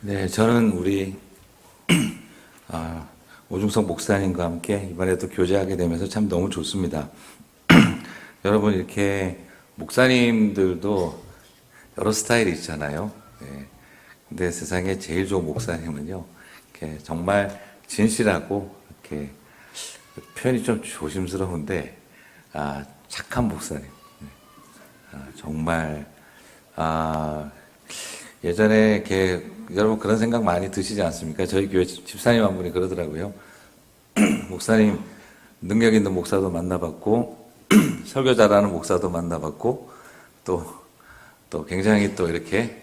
네, 저는 우리 오중석 목사님과 함께 이번에도 교제하게 되면서 참 너무 좋습니다. 여러분 이렇게 목사님들도 여러 스타일이 있잖아요. 네. 근데 세상에 제일 좋은 목사님은요, 이렇게 정말 진실하고 이렇게 표현이 좀 조심스러운데 착한 목사님. 정말 예전에 이렇게 여러분 그런 생각 많이 드시지 않습니까? 저희 교회 집사님 한 분이 그러더라고요. 목사님 능력 있는 목사도 만나봤고 설교 잘하는 목사도 만나봤고 또 굉장히 또 이렇게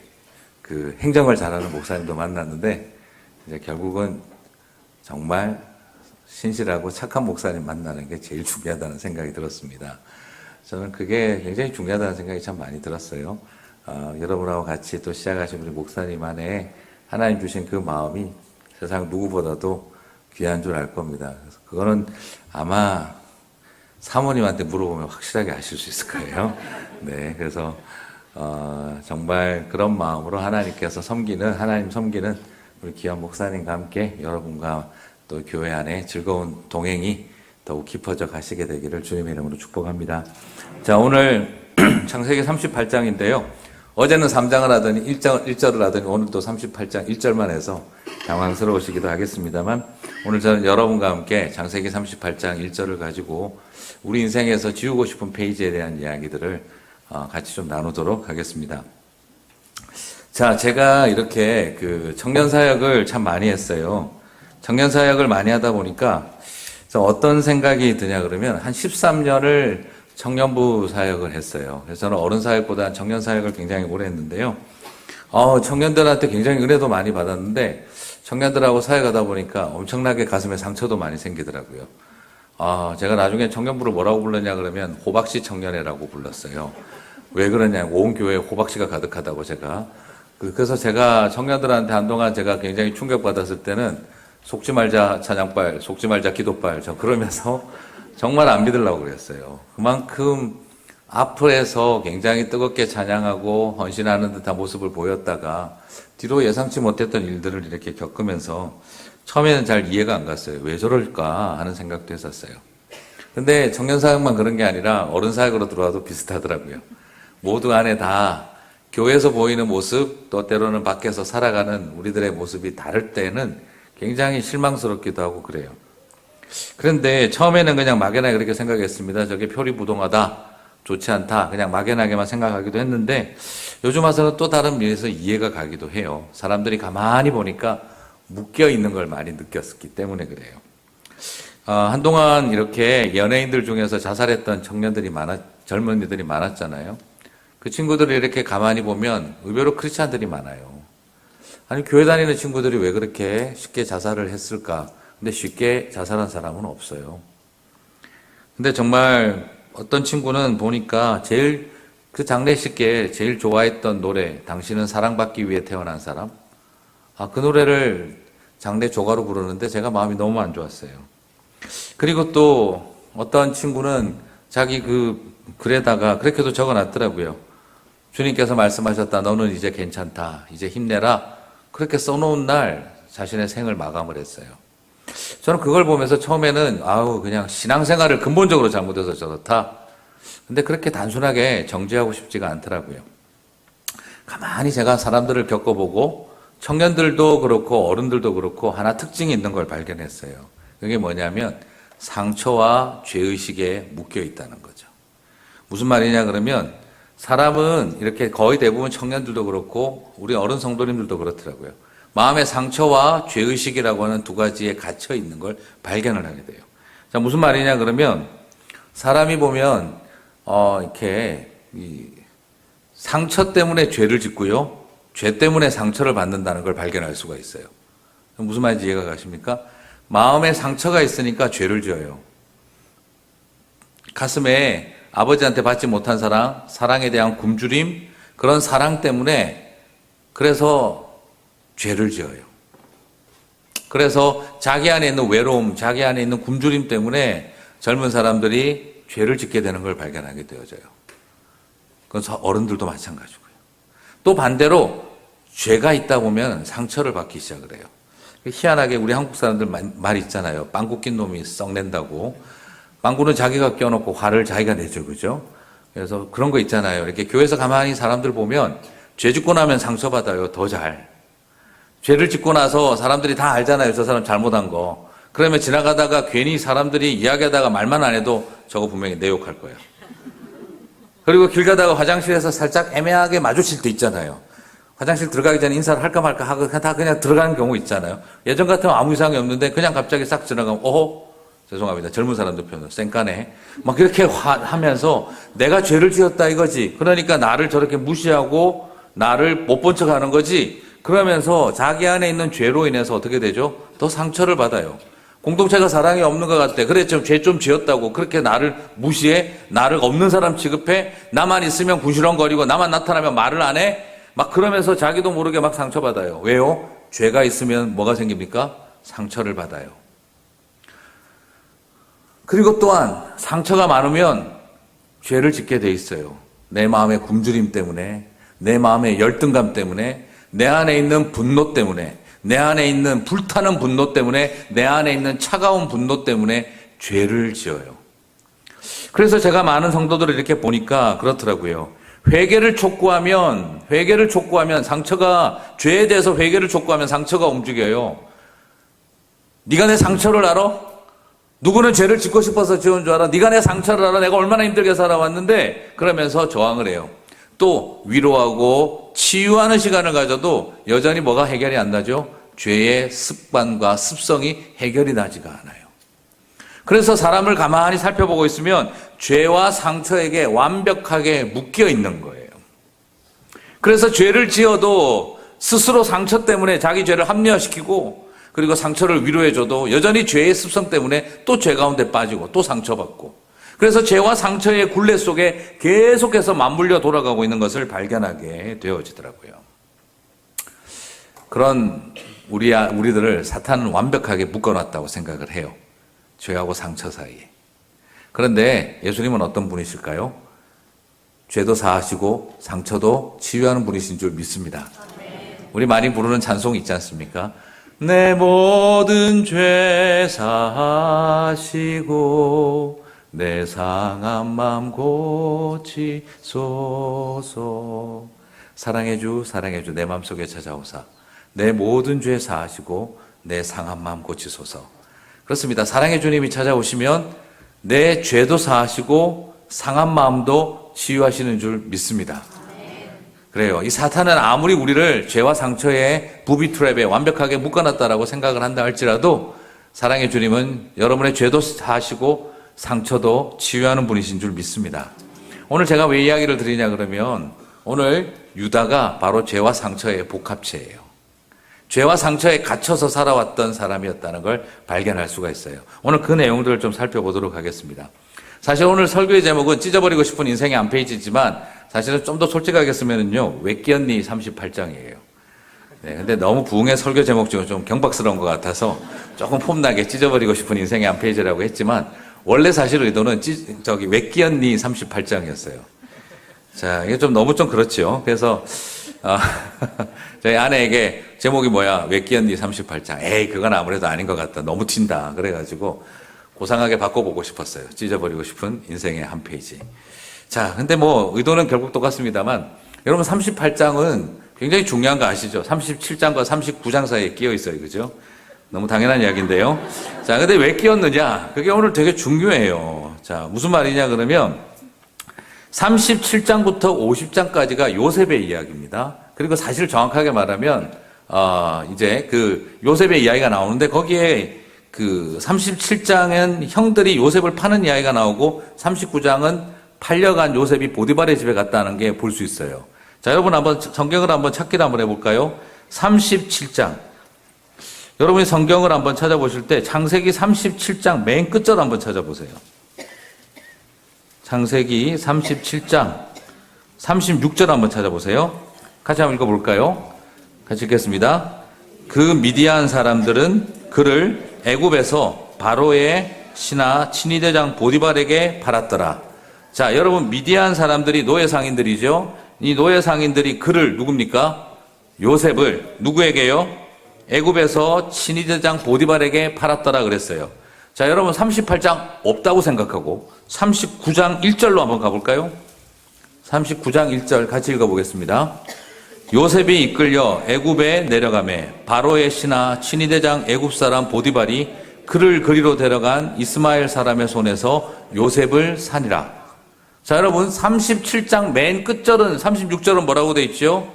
그 행정을 잘하는 목사님도 만났는데 이제 결국은 정말 신실하고 착한 목사님 만나는 게 제일 중요하다는 생각이 들었습니다. 저는 그게 굉장히 중요하다는 생각이 참 많이 들었어요. 여러분하고 같이 또 시작하신 우리 목사님 안에 하나님 주신 그 마음이 세상 누구보다도 귀한 줄 알 겁니다. 그래서 그거는 아마 사모님한테 물어보면 확실하게 아실 수 있을 거예요. 네, 그래서 정말 그런 마음으로 하나님께서 하나님 섬기는 우리 귀한 목사님과 함께 여러분과 또 교회 안에 즐거운 동행이 더욱 깊어져 가시게 되기를 주님의 이름으로 축복합니다. 자, 오늘 창세기 38장인데요. 어제는 3장을 하더니 1절을 하더니 오늘도 38장 1절만 해서 당황스러우시기도 하겠습니다만 오늘 저는 여러분과 함께 창세기 38장 1절을 가지고 우리 인생에서 지우고 싶은 페이지에 대한 이야기들을 같이 좀 나누도록 하겠습니다. 자, 제가 이렇게 그 청년 사역을 참 많이 했어요. 청년 사역을 많이 하다 보니까 어떤 생각이 드냐 그러면 한 13년을 청년부 사역을 했어요. 그래서 저는 어른 사역보다 청년 사역을 굉장히 오래 했는데요. 청년들한테 굉장히 은혜도 많이 받았는데 청년들하고 사역하다 보니까 엄청나게 가슴에 상처도 많이 생기더라고요. 제가 나중에 청년부를 뭐라고 불렀냐 그러면 호박씨 청년회라고 불렀어요. 왜 그러냐, 온 교회에 호박씨가 가득하다고 제가. 그래서 제가 청년들한테 한동안 제가 굉장히 충격받았을 때는 속지 말자 찬양발, 속지 말자 기도발, 저 그러면서 정말 안 믿으려고 그랬어요. 그만큼 앞에서 굉장히 뜨겁게 찬양하고 헌신하는 듯한 모습을 보였다가 뒤로 예상치 못했던 일들을 이렇게 겪으면서 처음에는 잘 이해가 안 갔어요. 왜 저럴까 하는 생각도 했었어요. 근데 청년 사역만 그런 게 아니라 어른 사역으로 들어와도 비슷하더라고요. 모두 안에 다 교회에서 보이는 모습, 또 때로는 밖에서 살아가는 우리들의 모습이 다를 때는 굉장히 실망스럽기도 하고 그래요. 그런데 처음에는 그냥 막연하게 그렇게 생각했습니다. 저게 표리부동하다, 좋지 않다, 그냥 막연하게만 생각하기도 했는데 요즘 와서는 또 다른 면에서 이해가 가기도 해요. 사람들이 가만히 보니까 묶여 있는 걸 많이 느꼈기 때문에 그래요. 한동안 이렇게 연예인들 중에서 자살했던 젊은이들이 많았잖아요. 그 친구들을 이렇게 가만히 보면 의외로 크리스찬들이 많아요. 아니, 교회 다니는 친구들이 왜 그렇게 쉽게 자살을 했을까? 근데 쉽게 자살한 사람은 없어요. 근데 정말 어떤 친구는 보니까 제일 그 장례식에 제일 좋아했던 노래, 당신은 사랑받기 위해 태어난 사람. 그 노래를 장례 조가로 부르는데 제가 마음이 너무 안 좋았어요. 그리고 또 어떤 친구는 자기 글에다가 그렇게도 적어놨더라고요. 주님께서 말씀하셨다. 너는 이제 괜찮다. 이제 힘내라. 그렇게 써놓은 날 자신의 생을 마감을 했어요. 저는 그걸 보면서 처음에는 그냥 신앙생활을 근본적으로 잘못해서 저렇다. 근데 그렇게 단순하게 정죄하고 싶지가 않더라고요. 가만히 제가 사람들을 겪어보고 청년들도 그렇고 어른들도 그렇고 하나 특징이 있는 걸 발견했어요. 그게 뭐냐면 상처와 죄의식에 묶여 있다는 거죠. 무슨 말이냐 그러면 사람은 이렇게 거의 대부분 청년들도 그렇고 우리 어른 성도님들도 그렇더라고요. 마음의 상처와 죄의식이라고 하는 두 가지에 갇혀 있는 걸 발견을 하게 돼요. 자, 무슨 말이냐 그러면 사람이 보면 이렇게 상처 때문에 죄를 짓고요. 죄 때문에 상처를 받는다는 걸 발견할 수가 있어요. 무슨 말인지 이해가 가십니까? 마음에 상처가 있으니까 죄를 지어요. 가슴에 아버지한테 받지 못한 사랑에 대한 굶주림, 그런 사랑 때문에 그래서 죄를 지어요. 그래서 자기 안에 있는 외로움, 자기 안에 있는 굶주림 때문에 젊은 사람들이 죄를 짓게 되는 걸 발견하게 되어져요. 그건 어른들도 마찬가지고요. 또 반대로 죄가 있다 보면 상처를 받기 시작을 해요. 희한하게 우리 한국 사람들 말 있잖아요. 빵꾸 낀 놈이 썩낸다고. 빵꾸는 자기가 껴놓고 화를 자기가 내죠. 그죠? 그래서 그런 거 있잖아요. 이렇게 교회에서 가만히 사람들 보면 죄 짓고 나면 상처받아요. 더 잘. 죄를 짓고 나서 사람들이 다 알잖아요. 저 사람 잘못한 거. 그러면 지나가다가 괜히 사람들이 이야기하다가 말만 안 해도 저거 분명히 내 욕할 거예요. 그리고 길 가다가 화장실에서 살짝 애매하게 마주칠 때 있잖아요. 화장실 들어가기 전에 인사를 할까 말까 하고 다 그냥 들어가는 경우 있잖아요. 예전 같으면 아무 이상이 없는데 그냥 갑자기 싹 지나가면 오호 죄송합니다. 젊은 사람들 표현으로 쌩까네. 막 그렇게 하면서 내가 죄를 지었다 이거지. 그러니까 나를 저렇게 무시하고 나를 못 본 척 하는 거지. 그러면서 자기 안에 있는 죄로 인해서 어떻게 되죠? 더 상처를 받아요. 공동체가 사랑이 없는 것 같아. 그래, 죄 좀 지었다고. 그렇게 나를 무시해? 나를 없는 사람 취급해? 나만 있으면 군시렁거리고 나만 나타나면 말을 안 해? 막 그러면서 자기도 모르게 막 상처받아요. 왜요? 죄가 있으면 뭐가 생깁니까? 상처를 받아요. 그리고 또한 상처가 많으면 죄를 짓게 돼 있어요. 내 마음의 굶주림 때문에, 내 마음의 열등감 때문에, 내 안에 있는 분노 때문에, 내 안에 있는 불타는 분노 때문에, 내 안에 있는 차가운 분노 때문에 죄를 지어요. 그래서 제가 많은 성도들을 이렇게 보니까 그렇더라고요. 회개를 촉구하면 상처가, 죄에 대해서 회개를 촉구하면 상처가 움직여요. 네가 내 상처를 알아? 누구는 죄를 짓고 싶어서 지은 줄 알아? 네가 내 상처를 알아? 내가 얼마나 힘들게 살아왔는데? 그러면서 저항을 해요. 또 위로하고 치유하는 시간을 가져도 여전히 뭐가 해결이 안 나죠? 죄의 습관과 습성이 해결이 나지가 않아요. 그래서 사람을 가만히 살펴보고 있으면 죄와 상처에게 완벽하게 묶여 있는 거예요. 그래서 죄를 지어도 스스로 상처 때문에 자기 죄를 합리화시키고 그리고 상처를 위로해줘도 여전히 죄의 습성 때문에 또 죄 가운데 빠지고 또 상처받고 그래서 죄와 상처의 굴레 속에 계속해서 맞물려 돌아가고 있는 것을 발견하게 되어지더라고요. 그런 우리들을 사탄은 완벽하게 묶어놨다고 생각을 해요. 죄하고 상처 사이에. 그런데 예수님은 어떤 분이실까요? 죄도 사하시고 상처도 치유하는 분이신 줄 믿습니다. 우리 많이 부르는 찬송이 있지 않습니까? 내 모든 죄 사하시고 내 상한 마음 고치소서. 사랑해 주 내 마음속에 찾아오사 내 모든 죄 사하시고 내 상한 마음 고치소서. 그렇습니다. 사랑해 주님이 찾아오시면 내 죄도 사하시고 상한 마음도 치유하시는 줄 믿습니다. 그래요. 이 사탄은 아무리 우리를 죄와 상처의 부비 트랩에 완벽하게 묶어놨다라고 생각을 한다 할지라도 사랑해 주님은 여러분의 죄도 사하시고 상처도 치유하는 분이신 줄 믿습니다. 오늘 제가 왜 이야기를 드리냐 그러면 오늘 유다가 바로 죄와 상처의 복합체예요. 죄와 상처에 갇혀서 살아왔던 사람이었다는 걸 발견할 수가 있어요. 오늘 그 내용들을 좀 살펴보도록 하겠습니다. 사실 오늘 설교의 제목은 찢어버리고 싶은 인생의 한 페이지지만 사실은 좀 더 솔직하게 쓰면은요, 외끼언니 38장이에요. 네, 근데 너무 부흥의 설교 제목 중에 좀 경박스러운 것 같아서 조금 폼나게 찢어버리고 싶은 인생의 한 페이지라고 했지만 원래 사실 의도는 외끼언니 38장이었어요. 자, 이게 좀 너무 좀 그렇죠. 그래서 저희 아내에게 제목이 뭐야? 외끼언니 38장. 에이, 그건 아무래도 아닌 것 같다. 너무 튄다. 그래가지고 고상하게 바꿔보고 싶었어요. 찢어버리고 싶은 인생의 한 페이지. 자, 근데 뭐 의도는 결국 똑같습니다만 여러분 38장은 굉장히 중요한 거 아시죠? 37장과 39장 사이에 끼어 있어요. 그죠? 너무 당연한 이야기인데요. 자, 근데 왜 끼었느냐? 그게 오늘 되게 중요해요. 자, 무슨 말이냐 그러면 37장부터 50장까지가 요셉의 이야기입니다. 그리고 사실 정확하게 말하면 이제 그 요셉의 이야기가 나오는데 거기에 그 37장은 형들이 요셉을 파는 이야기가 나오고 39장은 팔려간 요셉이 보디발의 집에 갔다는 게 볼 수 있어요. 자, 여러분 한번 성경을 한번 찾기를 한번 해볼까요? 37장. 여러분이 성경을 한번 찾아보실 때 창세기 37장 맨 끝절 한번 찾아보세요. 창세기 37장 36절 한번 찾아보세요. 같이 한번 읽어볼까요? 같이 읽겠습니다. 그 미디안 사람들은 그를 애굽에서 바로의 신하 친위대장 보디발에게 팔았더라. 자, 여러분 미디안 사람들이 노예 상인들이죠. 이 노예 상인들이 그를 누굽니까? 요셉을 누구에게요? 애굽에서 친위대장 보디발에게 팔았더라 그랬어요. 자, 여러분 38장 없다고 생각하고 39장 1절로 한번 가볼까요? 39장 1절 같이 읽어보겠습니다. 요셉이 이끌려 애굽에 내려가매 바로의 신하 친위대장 애굽 사람 보디발이 그를 그리로 데려간 이스마엘 사람의 손에서 요셉을 사니라. 자, 여러분 37장 맨 끝절은 36절은 뭐라고 돼 있죠?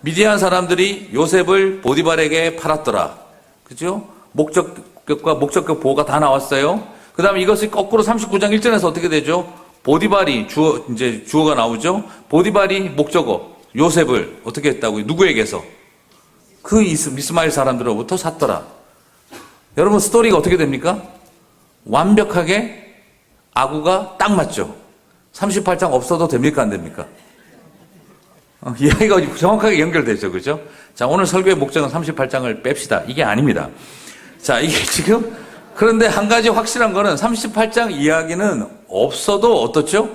미디안 사람들이 요셉을 보디발에게 팔았더라. 그죠? 목적격과 목적격 보호가 다 나왔어요. 그 다음에 이것이 거꾸로 39장 1절에서 어떻게 되죠? 보디발이 주어가 나오죠? 보디발이 목적어, 요셉을 어떻게 했다고요? 누구에게서? 그 이스마엘 사람들로부터 샀더라. 여러분 스토리가 어떻게 됩니까? 완벽하게 아구가 딱 맞죠? 38장 없어도 됩니까? 안 됩니까? 이야기가 정확하게 연결되죠. 그죠? 자, 오늘 설교의 목적은 38장을 뺍시다. 이게 아닙니다. 자, 이게 지금, 그런데 한 가지 확실한 거는 38장 이야기는 없어도 어떻죠?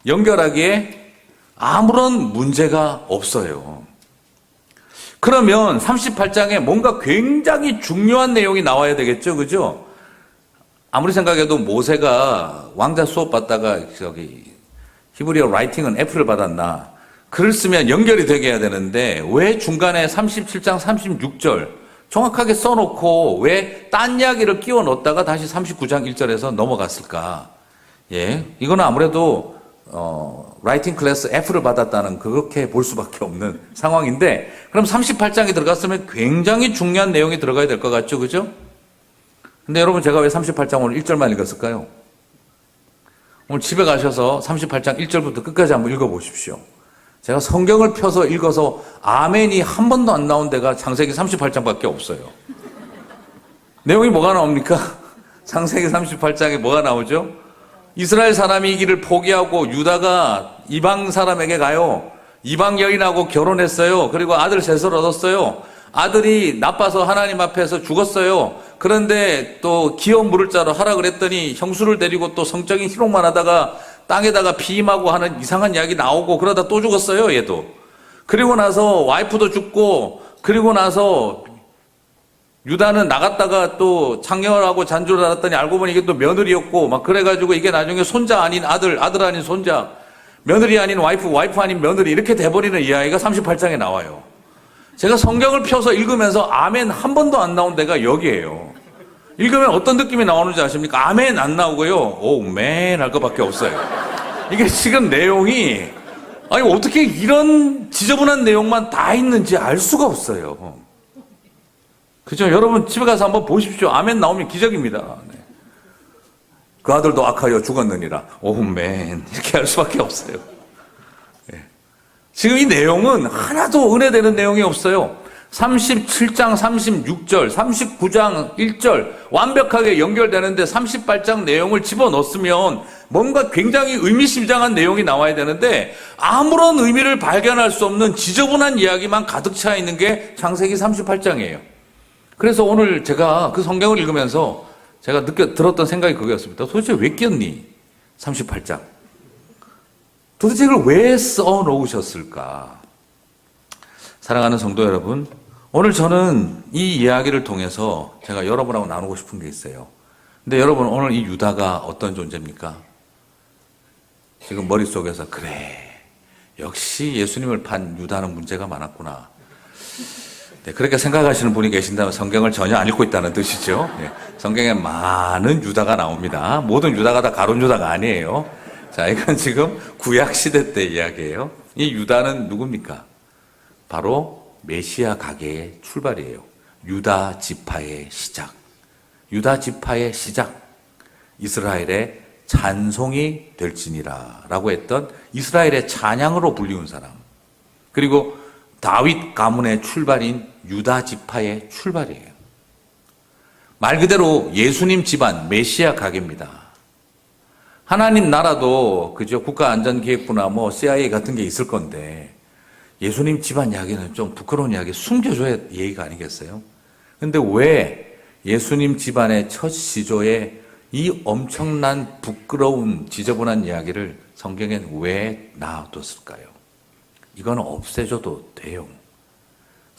연결하기에 아무런 문제가 없어요. 그러면 38장에 뭔가 굉장히 중요한 내용이 나와야 되겠죠. 그죠? 아무리 생각해도 모세가 왕자 수업 받다가 히브리어 라이팅은 F를 받았나? 글을 쓰면 연결이 되게 해야 되는데 왜 중간에 37장 36절 정확하게 써놓고 왜 딴 이야기를 끼워 넣었다가 다시 39장 1절에서 넘어갔을까? 예, 이거는 아무래도 라이팅 클래스 F를 받았다는 그렇게 볼 수밖에 없는 상황인데 그럼 38장이 들어갔으면 굉장히 중요한 내용이 들어가야 될 것 같죠, 그죠? 근데 여러분 제가 왜 38장 오늘 1절만 읽었을까요? 오늘 집에 가셔서 38장 1절부터 끝까지 한번 읽어보십시오. 제가 성경을 펴서 읽어서 아멘이 한 번도 안 나온 데가 창세기 38장밖에 없어요. 내용이 뭐가 나옵니까? 창세기 38장에 뭐가 나오죠? 이스라엘 사람이 이 길을 포기하고 유다가 이방 사람에게 가요. 이방 여인하고 결혼했어요. 그리고 아들 셋을 얻었어요. 아들이 나빠서 하나님 앞에서 죽었어요. 그런데 또 기업 물을 자로 하라 그랬더니 형수를 데리고 또 성적인 희롱만 하다가 땅에다가 피임하고 하는 이상한 이야기 나오고 그러다 또 죽었어요, 얘도. 그리고 나서 와이프도 죽고, 그리고 나서 유다는 나갔다가 또 창녀하고 잔주를 알았더니 알고 보니 이게 또 며느리였고, 막 그래가지고 이게 나중에 손자 아닌 아들, 아들 아닌 손자, 며느리 아닌 와이프, 와이프 아닌 며느리 이렇게 돼버리는 이야기가 38장에 나와요. 제가 성경을 펴서 읽으면서 아멘 한 번도 안 나온 데가 여기예요. 읽으면 어떤 느낌이 나오는지 아십니까? 아멘 안 나오고요. 오맨 할 것밖에 없어요. 이게 지금 내용이 아니 어떻게 이런 지저분한 내용만 다 있는지 알 수가 없어요. 그죠? 여러분 집에 가서 한번 보십시오. 아멘 나오면 기적입니다. 네. 그 아들도 악하여 죽었느니라. 오맨 이렇게 할 수밖에 없어요. 네. 지금 이 내용은 하나도 은혜되는 내용이 없어요. 37장 36절, 39장 1절 완벽하게 연결되는데 38장 내용을 집어넣었으면 뭔가 굉장히 의미심장한 내용이 나와야 되는데 아무런 의미를 발견할 수 없는 지저분한 이야기만 가득 차 있는 게 창세기 38장이에요. 그래서 오늘 제가 그 성경을 읽으면서 제가 들었던 생각이 그거였습니다. 도대체 왜 꼈니? 38장. 도대체 이걸 왜 써놓으셨을까? 사랑하는 성도 여러분, 오늘 저는 이 이야기를 통해서 제가 여러분하고 나누고 싶은 게 있어요. 근데 여러분 오늘 이 유다가 어떤 존재입니까? 지금 머릿속에서 그래 역시 예수님을 판 유다는 문제가 많았구나. 네, 그렇게 생각하시는 분이 계신다면 성경을 전혀 안 읽고 있다는 뜻이죠. 네, 성경에 많은 유다가 나옵니다. 모든 유다가 다 가룟 유다가 아니에요. 자, 이건 지금 구약시대 때 이야기예요. 이 유다는 누굽니까? 바로 메시아 가계의 출발이에요. 유다 지파의 시작. 유다 지파의 시작. 이스라엘의 찬송이 될지니라 라고 했던 이스라엘의 찬양으로 불리운 사람. 그리고 다윗 가문의 출발인 유다 지파의 출발이에요. 말 그대로 예수님 집안 메시아 가계입니다. 하나님 나라도 그죠? 국가안전기획부나 뭐 CIA 같은 게 있을 건데 예수님 집안 이야기는 좀 부끄러운 이야기 숨겨줘야 예의가 아니겠어요? 근데 왜 예수님 집안의 첫 시조에 이 엄청난 부끄러운 지저분한 이야기를 성경엔 왜 놔뒀을까요? 이거는 없애줘도 돼요.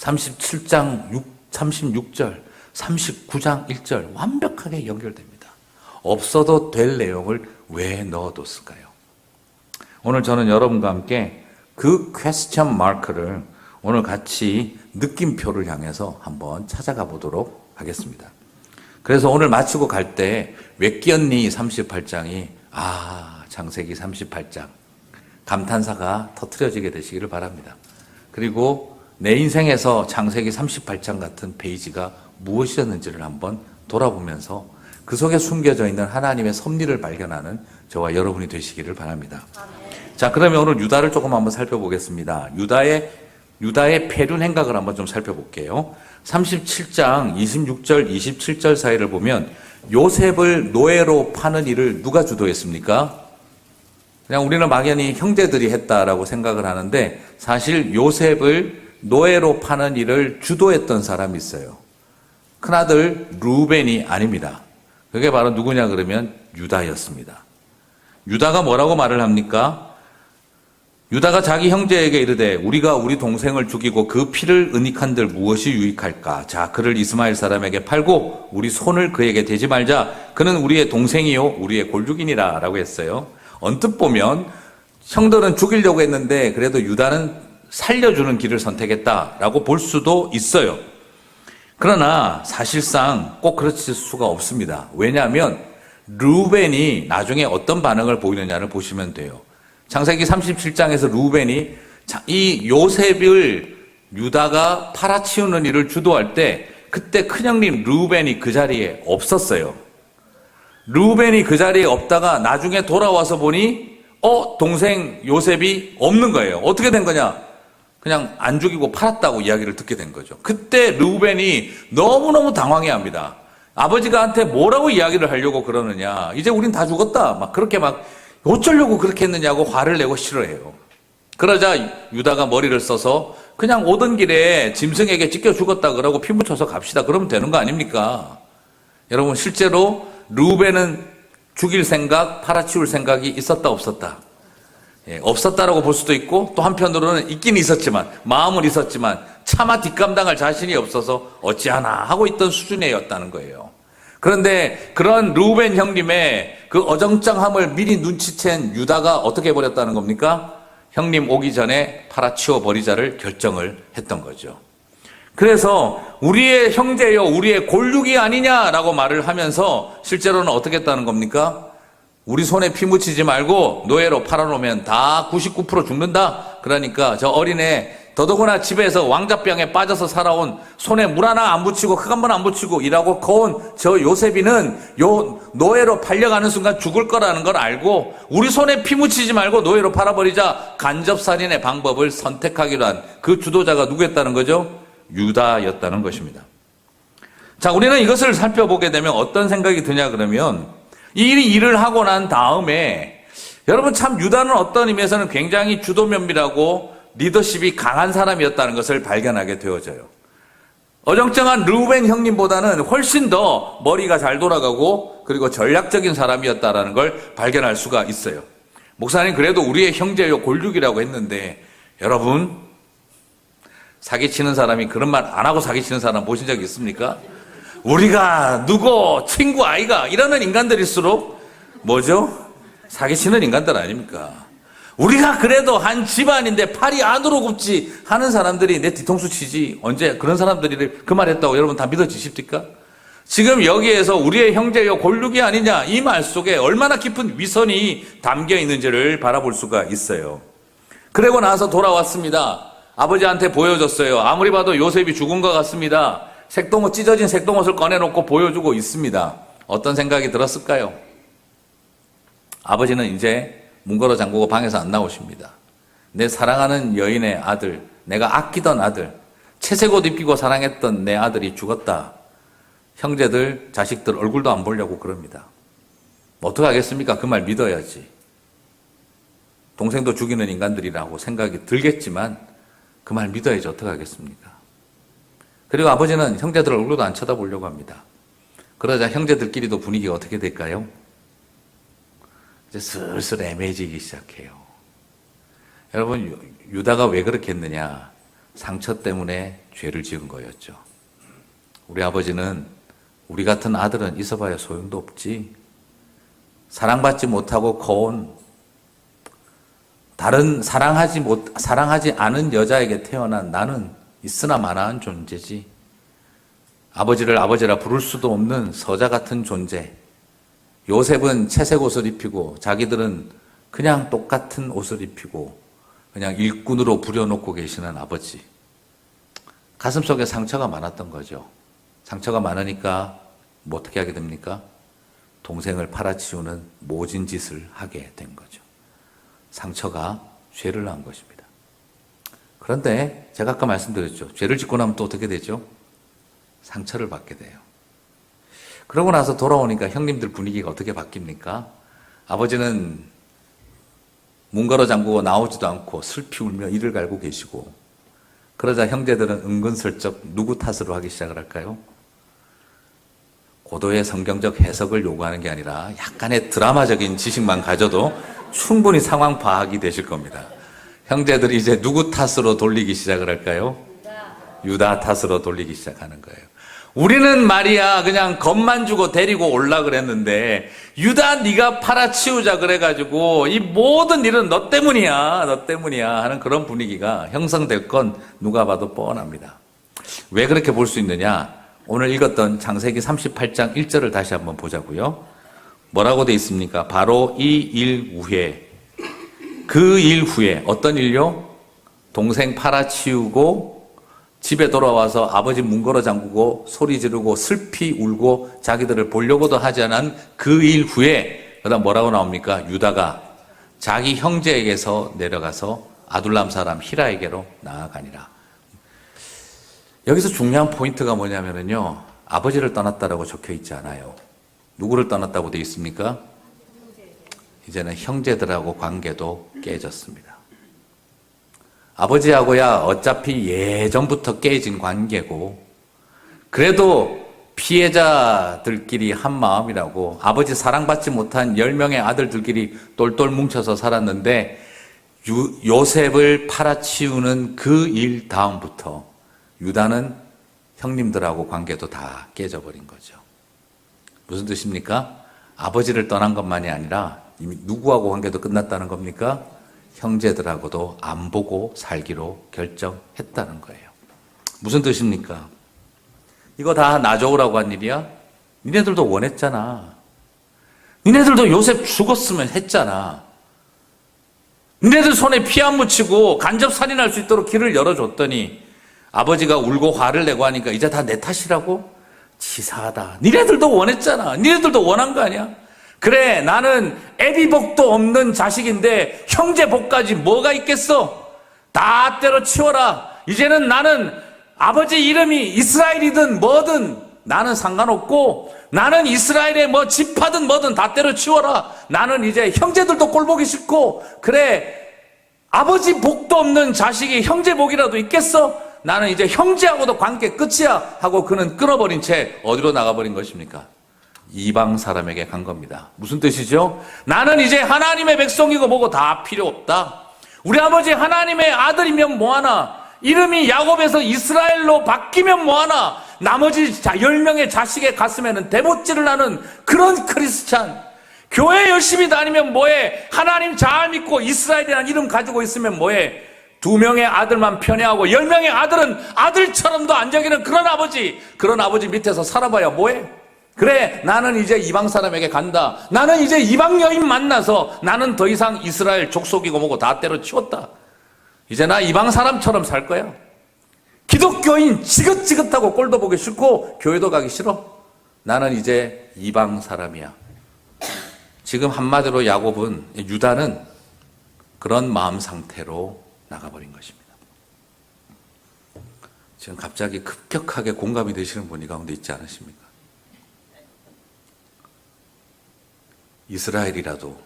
37장 36절, 39장 1절 완벽하게 연결됩니다. 없어도 될 내용을 왜 넣어뒀을까요? 오늘 저는 여러분과 함께 그 퀘스천 마크를 오늘 같이 느낌표를 향해서 한번 찾아가 보도록 하겠습니다. 그래서 오늘 마치고 갈 때 왜 끼었니 38장이 창세기 38장 감탄사가 터트려지게 되시기를 바랍니다. 그리고 내 인생에서 창세기 38장 같은 페이지가 무엇이었는지를 한번 돌아보면서 그 속에 숨겨져 있는 하나님의 섭리를 발견하는 저와 여러분이 되시기를 바랍니다. 자, 그러면 오늘 유다를 조금 한번 살펴보겠습니다. 유다의 폐륜 행각을 한번 좀 살펴볼게요. 37장 26절, 27절 사이를 보면 요셉을 노예로 파는 일을 누가 주도했습니까? 그냥 우리는 막연히 형제들이 했다라고 생각을 하는데 사실 요셉을 노예로 파는 일을 주도했던 사람이 있어요. 큰아들 루벤이 아닙니다. 그게 바로 누구냐 그러면 유다였습니다. 유다가 뭐라고 말을 합니까? 유다가 자기 형제에게 이르되 우리가 우리 동생을 죽이고 그 피를 은닉한들 무엇이 유익할까? 자, 그를 이스마엘 사람에게 팔고 우리 손을 그에게 대지 말자. 그는 우리의 동생이요 우리의 골죽이니라 라고 했어요. 언뜻 보면 형들은 죽이려고 했는데 그래도 유다는 살려주는 길을 선택했다라고 볼 수도 있어요. 그러나 사실상 꼭 그렇을 수가 없습니다. 왜냐하면 루벤이 나중에 어떤 반응을 보이느냐를 보시면 돼요. 창세기 37장에서 루벤이 이 요셉을 유다가 팔아치우는 일을 주도할 때 그때 큰형님 루벤이 그 자리에 없었어요. 루벤이 그 자리에 없다가 나중에 돌아와서 보니 동생 요셉이 없는 거예요. 어떻게 된 거냐? 그냥 안 죽이고 팔았다고 이야기를 듣게 된 거죠. 그때 루벤이 너무너무 당황해합니다. 아버지가 한테 뭐라고 이야기를 하려고 그러느냐. 이제 우린 다 죽었다. 막 그렇게 막 어쩌려고 그렇게 했느냐고 화를 내고 싫어해요. 그러자 유다가 머리를 써서 그냥 오던 길에 짐승에게 찢겨 죽었다 그러고 피 묻혀서 갑시다. 그러면 되는 거 아닙니까? 여러분 실제로 루벤은 죽일 생각, 팔아치울 생각이 있었다 없었다? 없었다라고 볼 수도 있고 또 한편으로는 있긴 있었지만 마음은 있었지만 차마 뒷감당할 자신이 없어서 어찌하나 하고 있던 수준이었다는 거예요. 그런데 그런 루벤 형님의 그 어정쩡함을 미리 눈치챈 유다가 어떻게 해버렸다는 겁니까? 형님 오기 전에 팔아치워 버리자를 결정을 했던 거죠. 그래서 우리의 형제요 우리의 골육이 아니냐라고 말을 하면서 실제로는 어떻게 했다는 겁니까? 우리 손에 피 묻히지 말고 노예로 팔아놓으면 다 99% 죽는다. 그러니까 저 어린애 더더구나 집에서 왕자병에 빠져서 살아온 손에 물 하나 안 붙이고 흙 한 번 안 붙이고 일하고 커온 저 요셉이는 노예로 팔려가는 순간 죽을 거라는 걸 알고 우리 손에 피 묻히지 말고 노예로 팔아버리자 간접살인의 방법을 선택하기로 한 그 주도자가 누구였다는 거죠? 유다였다는 것입니다. 자, 우리는 이것을 살펴보게 되면 어떤 생각이 드냐 그러면 이 일을 하고 난 다음에 여러분 참 유다는 어떤 의미에서는 굉장히 주도면밀하고 리더십이 강한 사람이었다는 것을 발견하게 되어져요. 어정쩡한 루벤 형님보다는 훨씬 더 머리가 잘 돌아가고 그리고 전략적인 사람이었다는 걸 발견할 수가 있어요. 목사님 그래도 우리의 형제요 골육이라고 했는데 여러분 사기치는 사람이 그런 말 안 하고 사기치는 사람 보신 적 있습니까? 우리가 누구 친구 아이가 이러는 인간들일수록 뭐죠? 사기치는 인간들 아닙니까? 우리가 그래도 한 집안인데 팔이 안으로 굽지 하는 사람들이 내 뒤통수 치지 언제 그런 사람들이 그 말했다고 여러분 다 믿어지십니까? 지금 여기에서 우리의 형제요 골육이 아니냐 이 말 속에 얼마나 깊은 위선이 담겨 있는지를 바라볼 수가 있어요. 그러고 나서 돌아왔습니다. 아버지한테 보여줬어요. 아무리 봐도 요셉이 죽은 것 같습니다. 찢어진 색동옷을 꺼내놓고 보여주고 있습니다. 어떤 생각이 들었을까요? 아버지는 이제 문걸어 잠그고 방에서 안 나오십니다. 내 사랑하는 여인의 아들, 내가 아끼던 아들, 채색 옷 입히고 사랑했던 내 아들이 죽었다. 형제들, 자식들 얼굴도 안 보려고 그럽니다. 어떻게 하겠습니까? 그 말 믿어야지. 동생도 죽이는 인간들이라고 생각이 들겠지만 그 말 믿어야지 어떻게 하겠습니까? 그리고 아버지는 형제들 얼굴도 안 쳐다보려고 합니다. 그러자 형제들끼리도 분위기가 어떻게 될까요? 이제 슬슬 애매해지기 시작해요. 여러분 유다가 왜 그렇게 했느냐? 상처 때문에 죄를 지은 거였죠. 우리 아버지는 우리 같은 아들은 있어봐야 소용도 없지. 사랑받지 못하고 커온 다른 사랑하지 않은 여자에게 태어난 나는 있으나 마나한 존재지. 아버지를 아버지라 부를 수도 없는 서자 같은 존재. 요셉은 채색 옷을 입히고 자기들은 그냥 똑같은 옷을 입히고 그냥 일꾼으로 부려놓고 계시는 아버지. 가슴속에 상처가 많았던 거죠. 상처가 많으니까 뭐 어떻게 하게 됩니까? 동생을 팔아치우는 모진 짓을 하게 된 거죠. 상처가 죄를 낳은 것입니다. 그런데 제가 아까 말씀드렸죠. 죄를 짓고 나면 또 어떻게 되죠? 상처를 받게 돼요. 그러고 나서 돌아오니까 형님들 분위기가 어떻게 바뀝니까? 아버지는 문 걸어 잠그고 나오지도 않고 슬피 울며 이를 갈고 계시고, 그러자 형제들은 은근슬쩍 누구 탓으로 하기 시작을 할까요? 고도의 성경적 해석을 요구하는 게 아니라 약간의 드라마적인 지식만 가져도 충분히 상황 파악이 되실 겁니다. 형제들이 이제 누구 탓으로 돌리기 시작을 할까요? 유다 탓으로 돌리기 시작하는 거예요. 우리는 말이야 그냥 겁만 주고 데리고 올라 그랬는데 유다 네가 팔아치우자 그래가지고 이 모든 일은 너 때문이야 하는 그런 분위기가 형성될 건 누가 봐도 뻔합니다. 왜 그렇게 볼 수 있느냐? 오늘 읽었던 창세기 38장 1절을 다시 한번 보자고요. 뭐라고 돼 있습니까? 바로 이 일 후에, 그 일 후에 어떤 일요? 동생 팔아치우고 집에 돌아와서 아버지 문 걸어 잠그고 소리 지르고 슬피 울고 자기들을 보려고도 하지 않은 그 일 후에 그다음 뭐라고 나옵니까? 유다가 자기 형제에게서 내려가서 아둘람 사람 히라에게로 나아가니라. 여기서 중요한 포인트가 뭐냐면요, 아버지를 떠났다라고 적혀 있지 않아요. 누구를 떠났다고 되어 있습니까? 이제는 형제들하고 관계도 깨졌습니다. 아버지하고야 어차피 예전부터 깨진 관계고, 그래도 피해자들끼리 한 마음이라고 아버지 사랑받지 못한 10명의 아들들끼리 똘똘 뭉쳐서 살았는데 요셉을 팔아치우는 그 일 다음부터 유다는 형님들하고 관계도 다 깨져버린 거죠. 무슨 뜻입니까? 아버지를 떠난 것만이 아니라 이미 누구하고 관계도 끝났다는 겁니까? 형제들하고도 안 보고 살기로 결정했다는 거예요. 무슨 뜻입니까? 이거 다 나 좋으라고 한 일이야? 니네들도 원했잖아. 니네들도 요셉 죽었으면 했잖아. 니네들 손에 피 안 묻히고 간접 살인할 수 있도록 길을 열어줬더니 아버지가 울고 화를 내고 하니까 이제 다 내 탓이라고? 치사하다. 니네들도 원했잖아. 니네들도 원한 거 아니야? 그래, 나는 애비복도 없는 자식인데 형제 복까지 뭐가 있겠어? 다 때려치워라. 이제는 나는 아버지 이름이 이스라엘이든 뭐든 나는 상관없고, 나는 이스라엘의 뭐 지파든 뭐든 다 때려치워라. 나는 이제 형제들도 꼴보기 싫고, 그래, 아버지 복도 없는 자식이 형제 복이라도 있겠어? 나는 이제 형제하고도 관계 끝이야 하고 그는 끊어버린 채 어디로 나가버린 것입니까? 이방 사람에게 간 겁니다. 무슨 뜻이죠? 나는 이제 하나님의 백성이고 뭐고 다 필요 없다. 우리 아버지 하나님의 아들이면 뭐하나, 이름이 야곱에서 이스라엘로 바뀌면 뭐하나, 나머지 10명의 자식의 가슴에는 대못질을 하는 그런 크리스찬, 교회 열심히 다니면 뭐해, 하나님 잘 믿고 이스라엘이라는 이름 가지고 있으면 뭐해, 2명의 아들만 편애하고 10명의 아들은 아들처럼도 안 여기는 그런 아버지 밑에서 살아봐야 뭐해? 그래, 나는 이제 이방 사람에게 간다. 나는 이제 이방 여인 만나서 나는 더 이상 이스라엘 족속이고 뭐고 다 때려치웠다. 이제 나 이방 사람처럼 살 거야. 기독교인 지긋지긋하고 꼴도 보기 싫고 교회도 가기 싫어. 나는 이제 이방 사람이야. 지금 한마디로 유다는 그런 마음 상태로 나가버린 것입니다. 지금 갑자기 급격하게 공감이 되시는 분이 가운데 있지 않으십니까? 이스라엘이라도,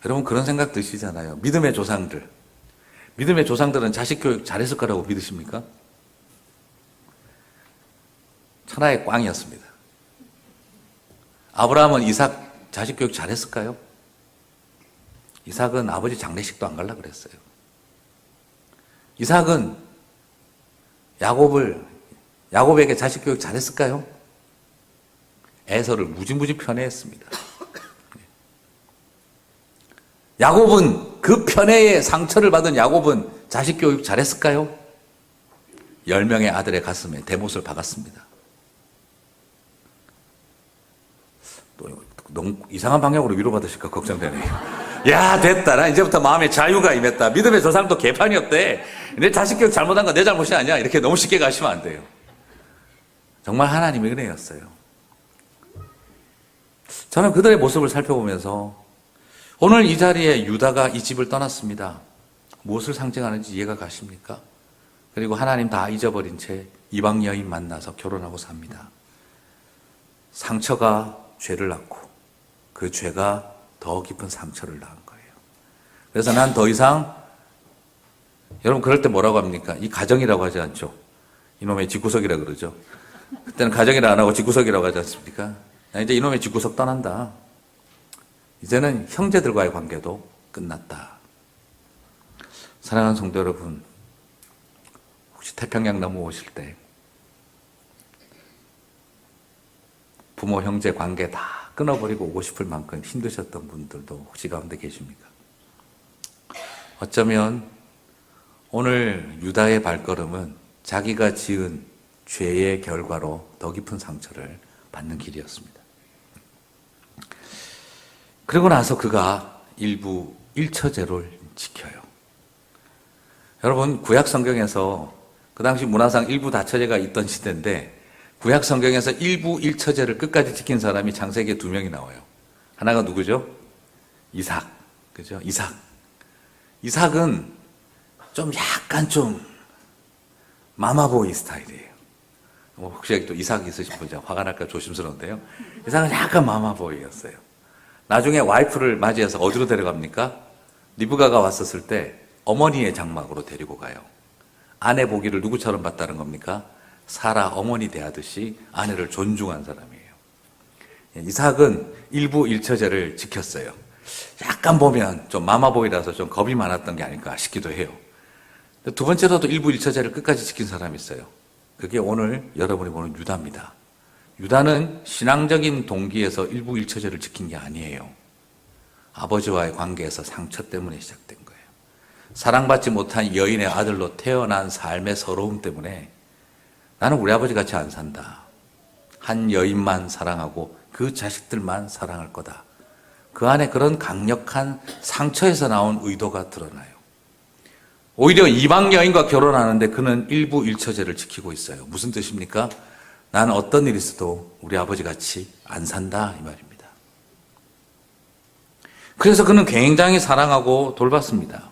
여러분 그런 생각 드시잖아요. 믿음의 조상들은 자식 교육 잘했을 거라고 믿으십니까? 천하의 꽝이었습니다. 아브라함은 이삭 자식 교육 잘했을까요? 이삭은 아버지 장례식도 안 가려고 그랬어요. 이삭은 야곱에게 자식 교육 잘했을까요? 에서를 무지무지 편애했습니다. 야곱은 그 편애의 상처를 받은 야곱은 자식 교육 잘했을까요? 10명의 아들의 가슴에 대못을 박았습니다. 또 너무 이상한 방향으로 위로받으실까 걱정되네요. 야, 됐다. 나 이제부터 마음에 자유가 임했다. 믿음의 저 사람도 개판이 없대. 내 자식 교육 잘못한 건 내 잘못이 아니야. 이렇게 너무 쉽게 가시면 안 돼요. 정말 하나님의 은혜였어요. 저는 그들의 모습을 살펴보면서 오늘 이 자리에 유다가 이 집을 떠났습니다. 무엇을 상징하는지 이해가 가십니까? 그리고 하나님 다 잊어버린 채 이방 여인 만나서 결혼하고 삽니다. 상처가 죄를 낳고 그 죄가 더 깊은 상처를 낳은 거예요. 그래서 난 더 이상, 여러분 그럴 때 뭐라고 합니까? 이 가정이라고 하지 않죠. 이놈의 집구석이라고 그러죠. 그때는 가정이라 안 하고 집구석이라고 하지 않습니까? 나 이제 이놈의 집구석 떠난다. 이제는 형제들과의 관계도 끝났다. 사랑하는 성도 여러분, 혹시 태평양 넘어오실 때 부모, 형제 관계 다 끊어버리고 오고 싶을 만큼 힘드셨던 분들도 혹시 가운데 계십니까? 어쩌면 오늘 유다의 발걸음은 자기가 지은 죄의 결과로 더 깊은 상처를 받는 길이었습니다. 그리고 나서 그가 일부 일처제를 지켜요. 여러분, 구약 성경에서 그 당시 문화상 일부 다처제가 있던 시대인데 구약 성경에서 일부 일처제를 끝까지 지킨 사람이 창세기에 2명이 나와요. 하나가 누구죠? 이삭. 그죠? 이삭은 약간 마마보이 스타일이에요. 혹시 여기 또 이삭 있으신 분 화가 날까 조심스러운데요. 이삭은 약간 마마보이였어요. 나중에 와이프를 맞이해서 어디로 데려갑니까? 리브가가 왔었을 때 어머니의 장막으로 데리고 가요. 아내 보기를 누구처럼 봤다는 겁니까? 사라 어머니 대하듯이 아내를 존중한 사람이에요. 이삭은 일부 일처제를 지켰어요. 약간 보면 좀 마마보이라서 좀 겁이 많았던 게 아닐까 싶기도 해요. 두 번째로도 일부 일처제를 끝까지 지킨 사람이 있어요. 그게 오늘 여러분이 보는 유다입니다. 유다는 신앙적인 동기에서 일부 일처제를 지킨 게 아니에요. 아버지와의 관계에서 상처 때문에 시작된 거예요. 사랑받지 못한 여인의 아들로 태어난 삶의 서러움 때문에 나는 우리 아버지 같이 안 산다. 한 여인만 사랑하고 그 자식들만 사랑할 거다. 그 안에 그런 강력한 상처에서 나온 의도가 드러나요. 오히려 이방 여인과 결혼하는데 그는 일부 일처제를 지키고 있어요. 무슨 뜻입니까? 나는 어떤 일이 있어도 우리 아버지 같이 안 산다 이 말입니다. 그래서 그는 굉장히 사랑하고 돌봤습니다.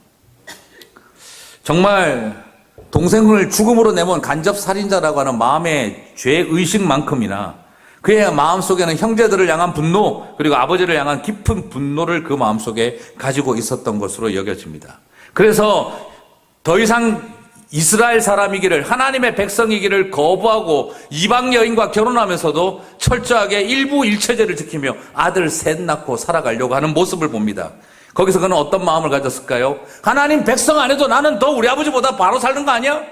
정말 동생을 죽음으로 내몬 간접살인자라고 하는 마음의 죄의식만큼이나 그의 마음속에는 형제들을 향한 분노 그리고 아버지를 향한 깊은 분노를 그 마음속에 가지고 있었던 것으로 여겨집니다. 그래서 더 이상 이스라엘 사람이기를 하나님의 백성이기를 거부하고 이방 여인과 결혼하면서도 철저하게 일부 일처제를 지키며 아들 셋 낳고 살아가려고 하는 모습을 봅니다. 거기서 그는 어떤 마음을 가졌을까요? 하나님 백성 안 해도 나는 더 우리 아버지보다 바로 사는 거 아니야?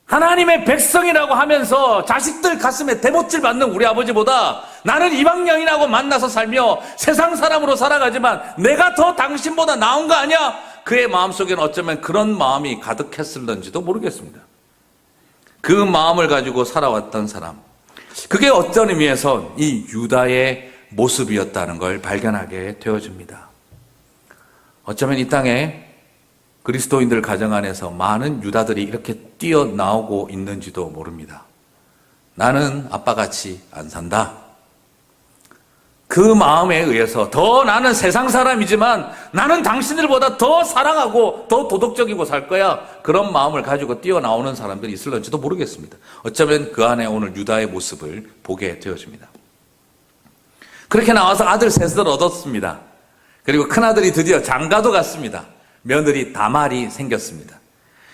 하나님의 백성이라고 하면서 자식들 가슴에 대못질 받는 우리 아버지보다 나는 이방 여인하고 만나서 살며 세상 사람으로 살아가지만 내가 더 당신보다 나은 거 아니야? 그의 마음속에는 어쩌면 그런 마음이 가득했을런지도 모르겠습니다. 그 마음을 가지고 살아왔던 사람, 그게 어떤 의미에서 이 유다의 모습이었다는 걸 발견하게 되어집니다. 어쩌면 이 땅에 그리스도인들 가정 안에서 많은 유다들이 이렇게 뛰어나오고 있는지도 모릅니다. 나는 아빠같이 안 산다. 그 마음에 의해서 더 나는 세상 사람이지만 나는 당신들보다 더 사랑하고 더 도덕적이고 살 거야. 그런 마음을 가지고 뛰어나오는 사람들이 있을런지도 모르겠습니다. 어쩌면 그 안에 오늘 유다의 모습을 보게 되어집니다. 그렇게 나와서 아들 셋을 얻었습니다. 그리고 큰아들이 드디어 장가도 갔습니다. 며느리 다말이 생겼습니다.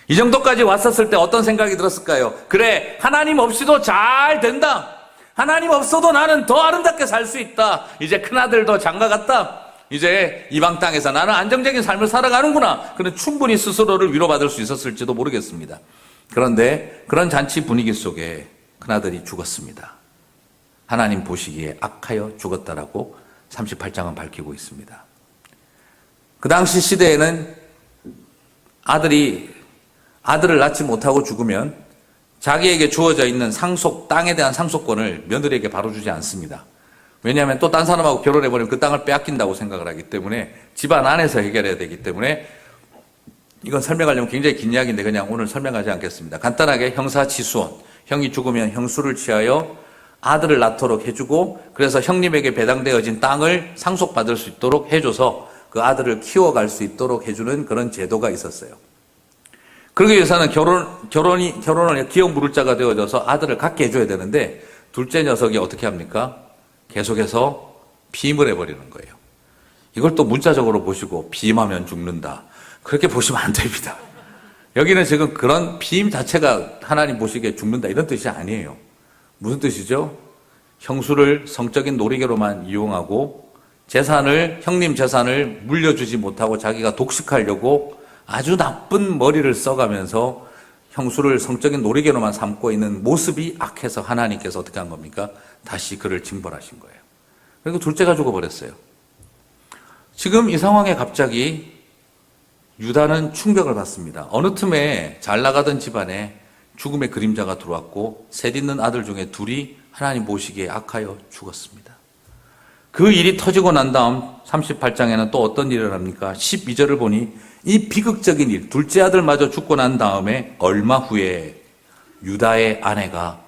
이 정도까지 왔었을 때 어떤 생각이 들었을까요? 그래, 하나님 없이도 잘 된다. 하나님 없어도 나는 더 아름답게 살 수 있다. 이제 큰아들도 장가 갔다. 이제 이방 땅에서 나는 안정적인 삶을 살아가는구나. 그는 충분히 스스로를 위로받을 수 있었을지도 모르겠습니다. 그런데 그런 잔치 분위기 속에 큰아들이 죽었습니다. 하나님 보시기에 악하여 죽었다라고 38장은 밝히고 있습니다. 그 당시 시대에는 아들을 낳지 못하고 죽으면 자기에게 주어져 있는 땅에 대한 상속권을 며느리에게 바로 주지 않습니다. 왜냐하면 또 딴 사람하고 결혼해버리면 그 땅을 빼앗긴다고 생각을 하기 때문에 집안 안에서 해결해야 되기 때문에 이건 설명하려면 굉장히 긴 이야기인데 그냥 오늘 설명하지 않겠습니다. 간단하게 형사치수원, 형이 죽으면 형수를 취하여 아들을 낳도록 해주고 그래서 형님에게 배당되어진 땅을 상속받을 수 있도록 해줘서 그 아들을 키워갈 수 있도록 해주는 그런 제도가 있었어요. 그러기 위해서는 결혼을 기억 물을 자가 되어져서 아들을 갖게 해줘야 되는데 둘째 녀석이 어떻게 합니까? 계속해서 비임을 해버리는 거예요. 이걸 또 문자적으로 보시고 비임하면 죽는다. 그렇게 보시면 안 됩니다. 여기는 지금 그런 비임 자체가 하나님 보시기에 죽는다 이런 뜻이 아니에요. 무슨 뜻이죠? 형수를 성적인 놀이개로만 이용하고 형님 재산을 물려주지 못하고 자기가 독식하려고 아주 나쁜 머리를 써가면서 형수를 성적인 놀이개로만 삼고 있는 모습이 악해서 하나님께서 어떻게 한 겁니까? 다시 그를 징벌하신 거예요. 그리고 둘째가 죽어버렸어요. 지금 이 상황에 갑자기 유다는 충격을 받습니다. 어느 틈에 잘 나가던 집안에 죽음의 그림자가 들어왔고 셋 있는 아들 중에 둘이 하나님 보시기에 악하여 죽었습니다. 그 일이 터지고 난 다음 38장에는 또 어떤 일을 합니까? 12절을 보니 이 비극적인 일, 둘째 아들마저 죽고 난 다음에 얼마 후에 유다의 아내가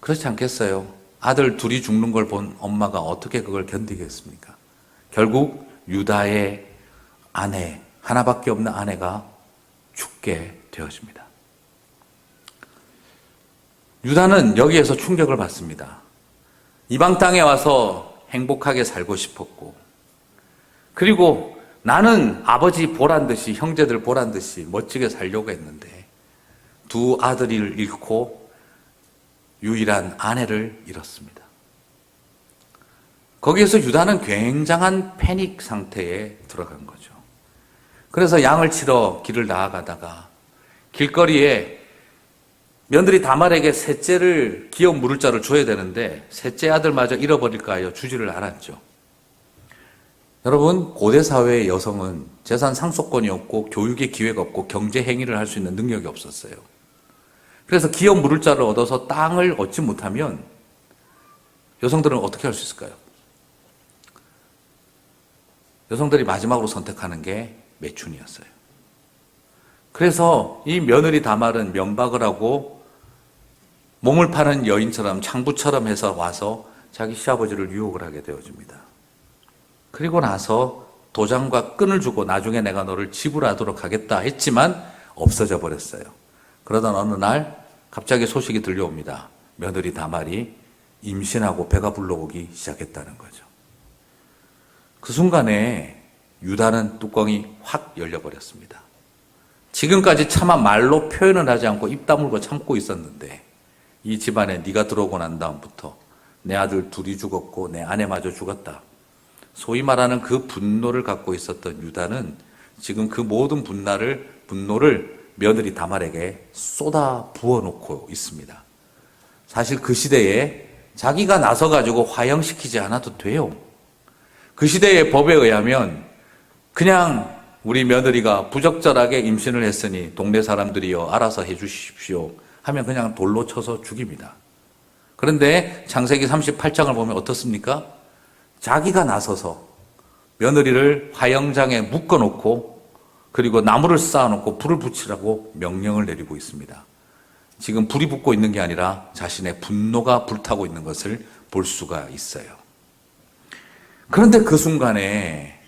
그렇지 않겠어요? 아들 둘이 죽는 걸 본 엄마가 어떻게 그걸 견디겠습니까? 결국 유다의 아내, 하나밖에 없는 아내가 죽게 되어집니다. 유다는 여기에서 충격을 받습니다. 이방 땅에 와서 행복하게 살고 싶었고, 그리고 나는 아버지 보란 듯이, 형제들 보란 듯이 멋지게 살려고 했는데, 두 아들을 잃고 유일한 아내를 잃었습니다. 거기에서 유다는 굉장한 패닉 상태에 들어간 거죠. 그래서 양을 치러 길을 나아가다가 길거리에 며느리 다말에게 셋째를 기업 물을 자를 줘야 되는데 셋째 아들마저 잃어버릴까 하여 주지를 않았죠. 여러분, 고대 사회의 여성은 재산 상속권이 없고 교육의 기회가 없고 경제 행위를 할 수 있는 능력이 없었어요. 그래서 기업 물을 자를 얻어서 땅을 얻지 못하면 여성들은 어떻게 할 수 있을까요? 여성들이 마지막으로 선택하는 게 매춘이었어요. 그래서 이 며느리 다말은 면박을 하고 몸을 파는 여인처럼 창부처럼 해서 와서 자기 시아버지를 유혹을 하게 되어집니다. 그리고 나서 도장과 끈을 주고 나중에 내가 너를 지불하도록 하겠다 했지만 없어져 버렸어요. 그러던 어느 날 갑자기 소식이 들려옵니다. 며느리 다말이 임신하고 배가 불러오기 시작했다는 거죠. 그 순간에 유다는 뚜껑이 확 열려버렸습니다. 지금까지 차마 말로 표현을 하지 않고 입 다물고 참고 있었는데 이 집안에 네가 들어오고 난 다음부터 내 아들 둘이 죽었고 내 아내마저 죽었다. 소위 말하는 그 분노를 갖고 있었던 유다는 지금 그 모든 분노를 며느리 다말에게 쏟아 부어놓고 있습니다. 사실 그 시대에 자기가 나서가지고 화형시키지 않아도 돼요. 그 시대의 법에 의하면 그냥 우리 며느리가 부적절하게 임신을 했으니 동네 사람들이요 알아서 해주십시오 하면 그냥 돌로 쳐서 죽입니다. 그런데 창세기 38장을 보면 어떻습니까? 자기가 나서서 며느리를 화형장에 묶어놓고 그리고 나무를 쌓아놓고 불을 붙이라고 명령을 내리고 있습니다. 지금 불이 붙고 있는 게 아니라 자신의 분노가 불타고 있는 것을 볼 수가 있어요. 그런데 그 순간에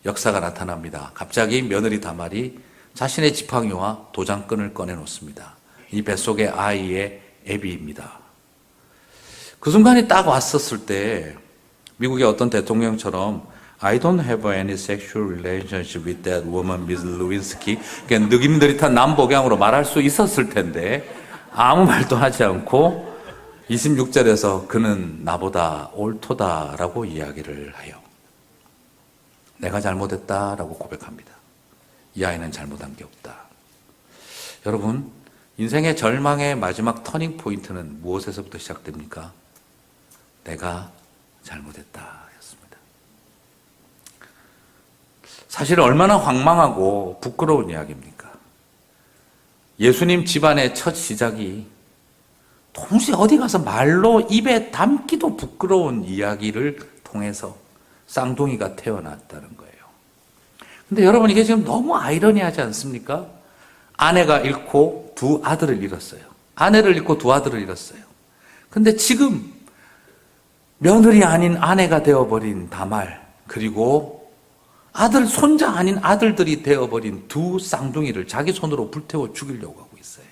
역사가 나타납니다. 갑자기 며느리 다말이 자신의 지팡이와 도장끈을 꺼내놓습니다. 이 뱃속의 아이의 애비입니다. 그 순간이 딱 왔었을 때 미국의 어떤 대통령처럼 I don't have any sexual relationship with that woman, Ms. Lewinsky. 그러니까 느릿느릿한 남복양으로 말할 수 있었을 텐데 아무 말도 하지 않고 26절에서 그는 나보다 옳도다라고 이야기를 해요. 내가 잘못했다라고 고백합니다. 이 아이는 잘못한 게 없다. 여러분, 인생의 절망의 마지막 터닝 포인트는 무엇에서부터 시작됩니까? 내가 잘못했다 였습니다. 사실 얼마나 황망하고 부끄러운 이야기입니까? 예수님 집안의 첫 시작이 도무지 어디 가서 말로 입에 담기도 부끄러운 이야기를 통해서 쌍둥이가 태어났다는 거예요. 근데 여러분, 이게 지금 너무 아이러니하지 않습니까? 아내가 잃고 두 아들을 잃었어요. 아내를 잃고 두 아들을 잃었어요. 근데 지금 며느리 아닌 아내가 되어버린 다말, 그리고 아들, 손자 아닌 아들들이 되어버린 두 쌍둥이를 자기 손으로 불태워 죽이려고 하고 있어요.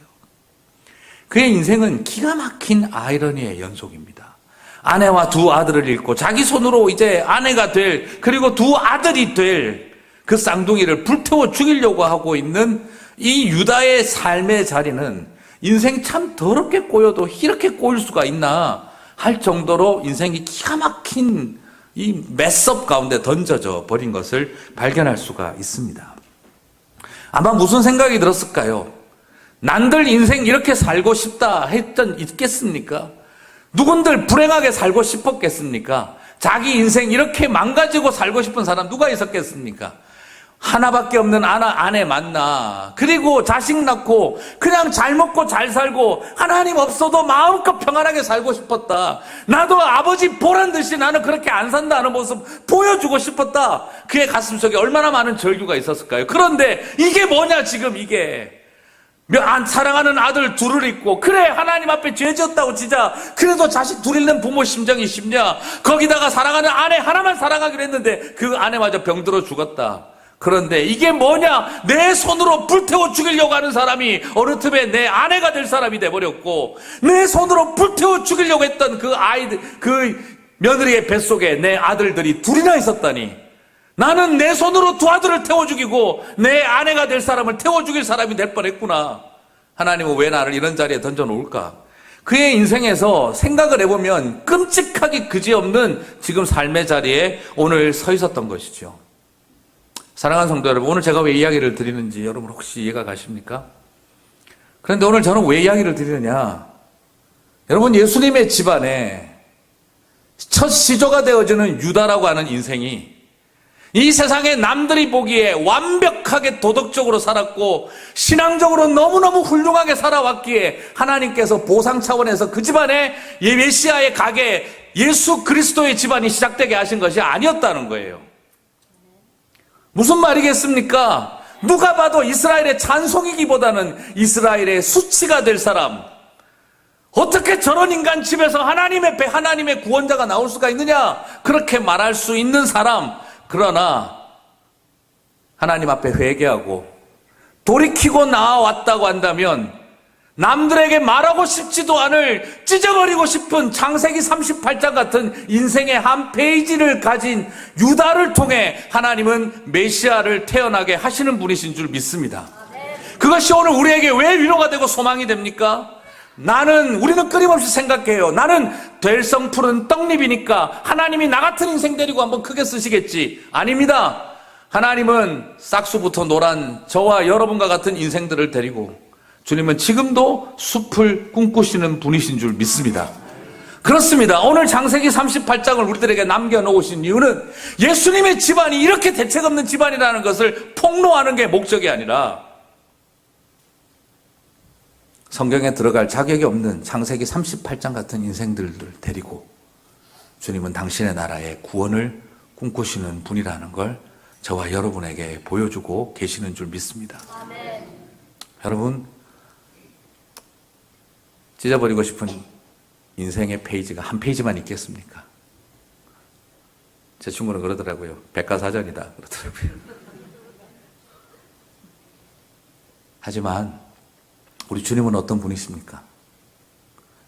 그의 인생은 기가 막힌 아이러니의 연속입니다. 아내와 두 아들을 잃고 자기 손으로 이제 아내가 될, 그리고 두 아들이 될 그 쌍둥이를 불태워 죽이려고 하고 있는 이 유다의 삶의 자리는 인생 참 더럽게 꼬여도 이렇게 꼬일 수가 있나 할 정도로 인생이 기가 막힌 이 메스업 가운데 던져져 버린 것을 발견할 수가 있습니다. 아마 무슨 생각이 들었을까요? 난들 인생 이렇게 살고 싶다 했던 있겠습니까? 누군들 불행하게 살고 싶었겠습니까? 자기 인생 이렇게 망가지고 살고 싶은 사람 누가 있었겠습니까? 하나밖에 없는 아내 만나, 그리고 자식 낳고 그냥 잘 먹고 잘 살고 하나님 없어도 마음껏 평안하게 살고 싶었다. 나도 아버지 보란 듯이 나는 그렇게 안 산다는 모습 보여주고 싶었다. 그의 가슴속에 얼마나 많은 절규가 있었을까요? 그런데 이게 뭐냐, 지금 이게. 사랑하는 아들 둘을 잃고, 그래 하나님 앞에 죄 지었다고 진짜 그래도 자식 둘 잃는 부모 심정이 쉽냐. 거기다가 사랑하는 아내 하나만 사랑하기로 했는데 그 아내마저 병들어 죽었다. 그런데 이게 뭐냐, 내 손으로 불태워 죽이려고 하는 사람이 어느 틈에 내 아내가 될 사람이 돼버렸고, 내 손으로 불태워 죽이려고 했던 그 아이들, 그 며느리의 뱃속에 내 아들들이 둘이나 있었다니, 나는 내 손으로 두 아들을 태워 죽이고 내 아내가 될 사람을 태워 죽일 사람이 될 뻔했구나. 하나님은 왜 나를 이런 자리에 던져놓을까? 그의 인생에서 생각을 해보면 끔찍하기 그지없는 지금 삶의 자리에 오늘 서 있었던 것이죠. 사랑하는 성도 여러분, 오늘 제가 왜 이야기를 드리는지 여러분 혹시 이해가 가십니까? 그런데 오늘 저는 왜 이야기를 드리느냐? 여러분, 예수님의 집안에 첫 시조가 되어지는 유다라고 하는 인생이 이 세상에 남들이 보기에 완벽하게 도덕적으로 살았고 신앙적으로 너무너무 훌륭하게 살아왔기에 하나님께서 보상 차원에서 그 집안에 메시아의 가게, 예수 그리스도의 집안이 시작되게 하신 것이 아니었다는 거예요. 무슨 말이겠습니까? 누가 봐도 이스라엘의 찬송이기보다는 이스라엘의 수치가 될 사람, 어떻게 저런 인간 집에서 하나님의 구원자가 나올 수가 있느냐, 그렇게 말할 수 있는 사람. 그러나 하나님 앞에 회개하고 돌이키고 나아왔다고 한다면 남들에게 말하고 싶지도 않을, 찢어버리고 싶은 창세기 38장 같은 인생의 한 페이지를 가진 유다를 통해 하나님은 메시아를 태어나게 하시는 분이신 줄 믿습니다. 그것이 오늘 우리에게 왜 위로가 되고 소망이 됩니까? 우리는 끊임없이 생각해요. 나는 될 성풀은 떡잎이니까 하나님이 나 같은 인생 데리고 한번 크게 쓰시겠지. 아닙니다. 하나님은 싹수부터 노란 저와 여러분과 같은 인생들을 데리고 주님은 지금도 숲을 꿈꾸시는 분이신 줄 믿습니다. 그렇습니다. 오늘 창세기 38장을 우리들에게 남겨놓으신 이유는 예수님의 집안이 이렇게 대책 없는 집안이라는 것을 폭로하는 게 목적이 아니라 성경에 들어갈 자격이 없는 창세기 38장 같은 인생들을 데리고 주님은 당신의 나라의 구원을 꿈꾸시는 분이라는 걸 저와 여러분에게 보여주고 계시는 줄 믿습니다. 아멘. 여러분, 찢어버리고 싶은 인생의 페이지가 한 페이지만 있겠습니까? 제 친구는 그러더라고요. 백과사전이다 그러더라고요. 하지만 우리 주님은 어떤 분이십니까?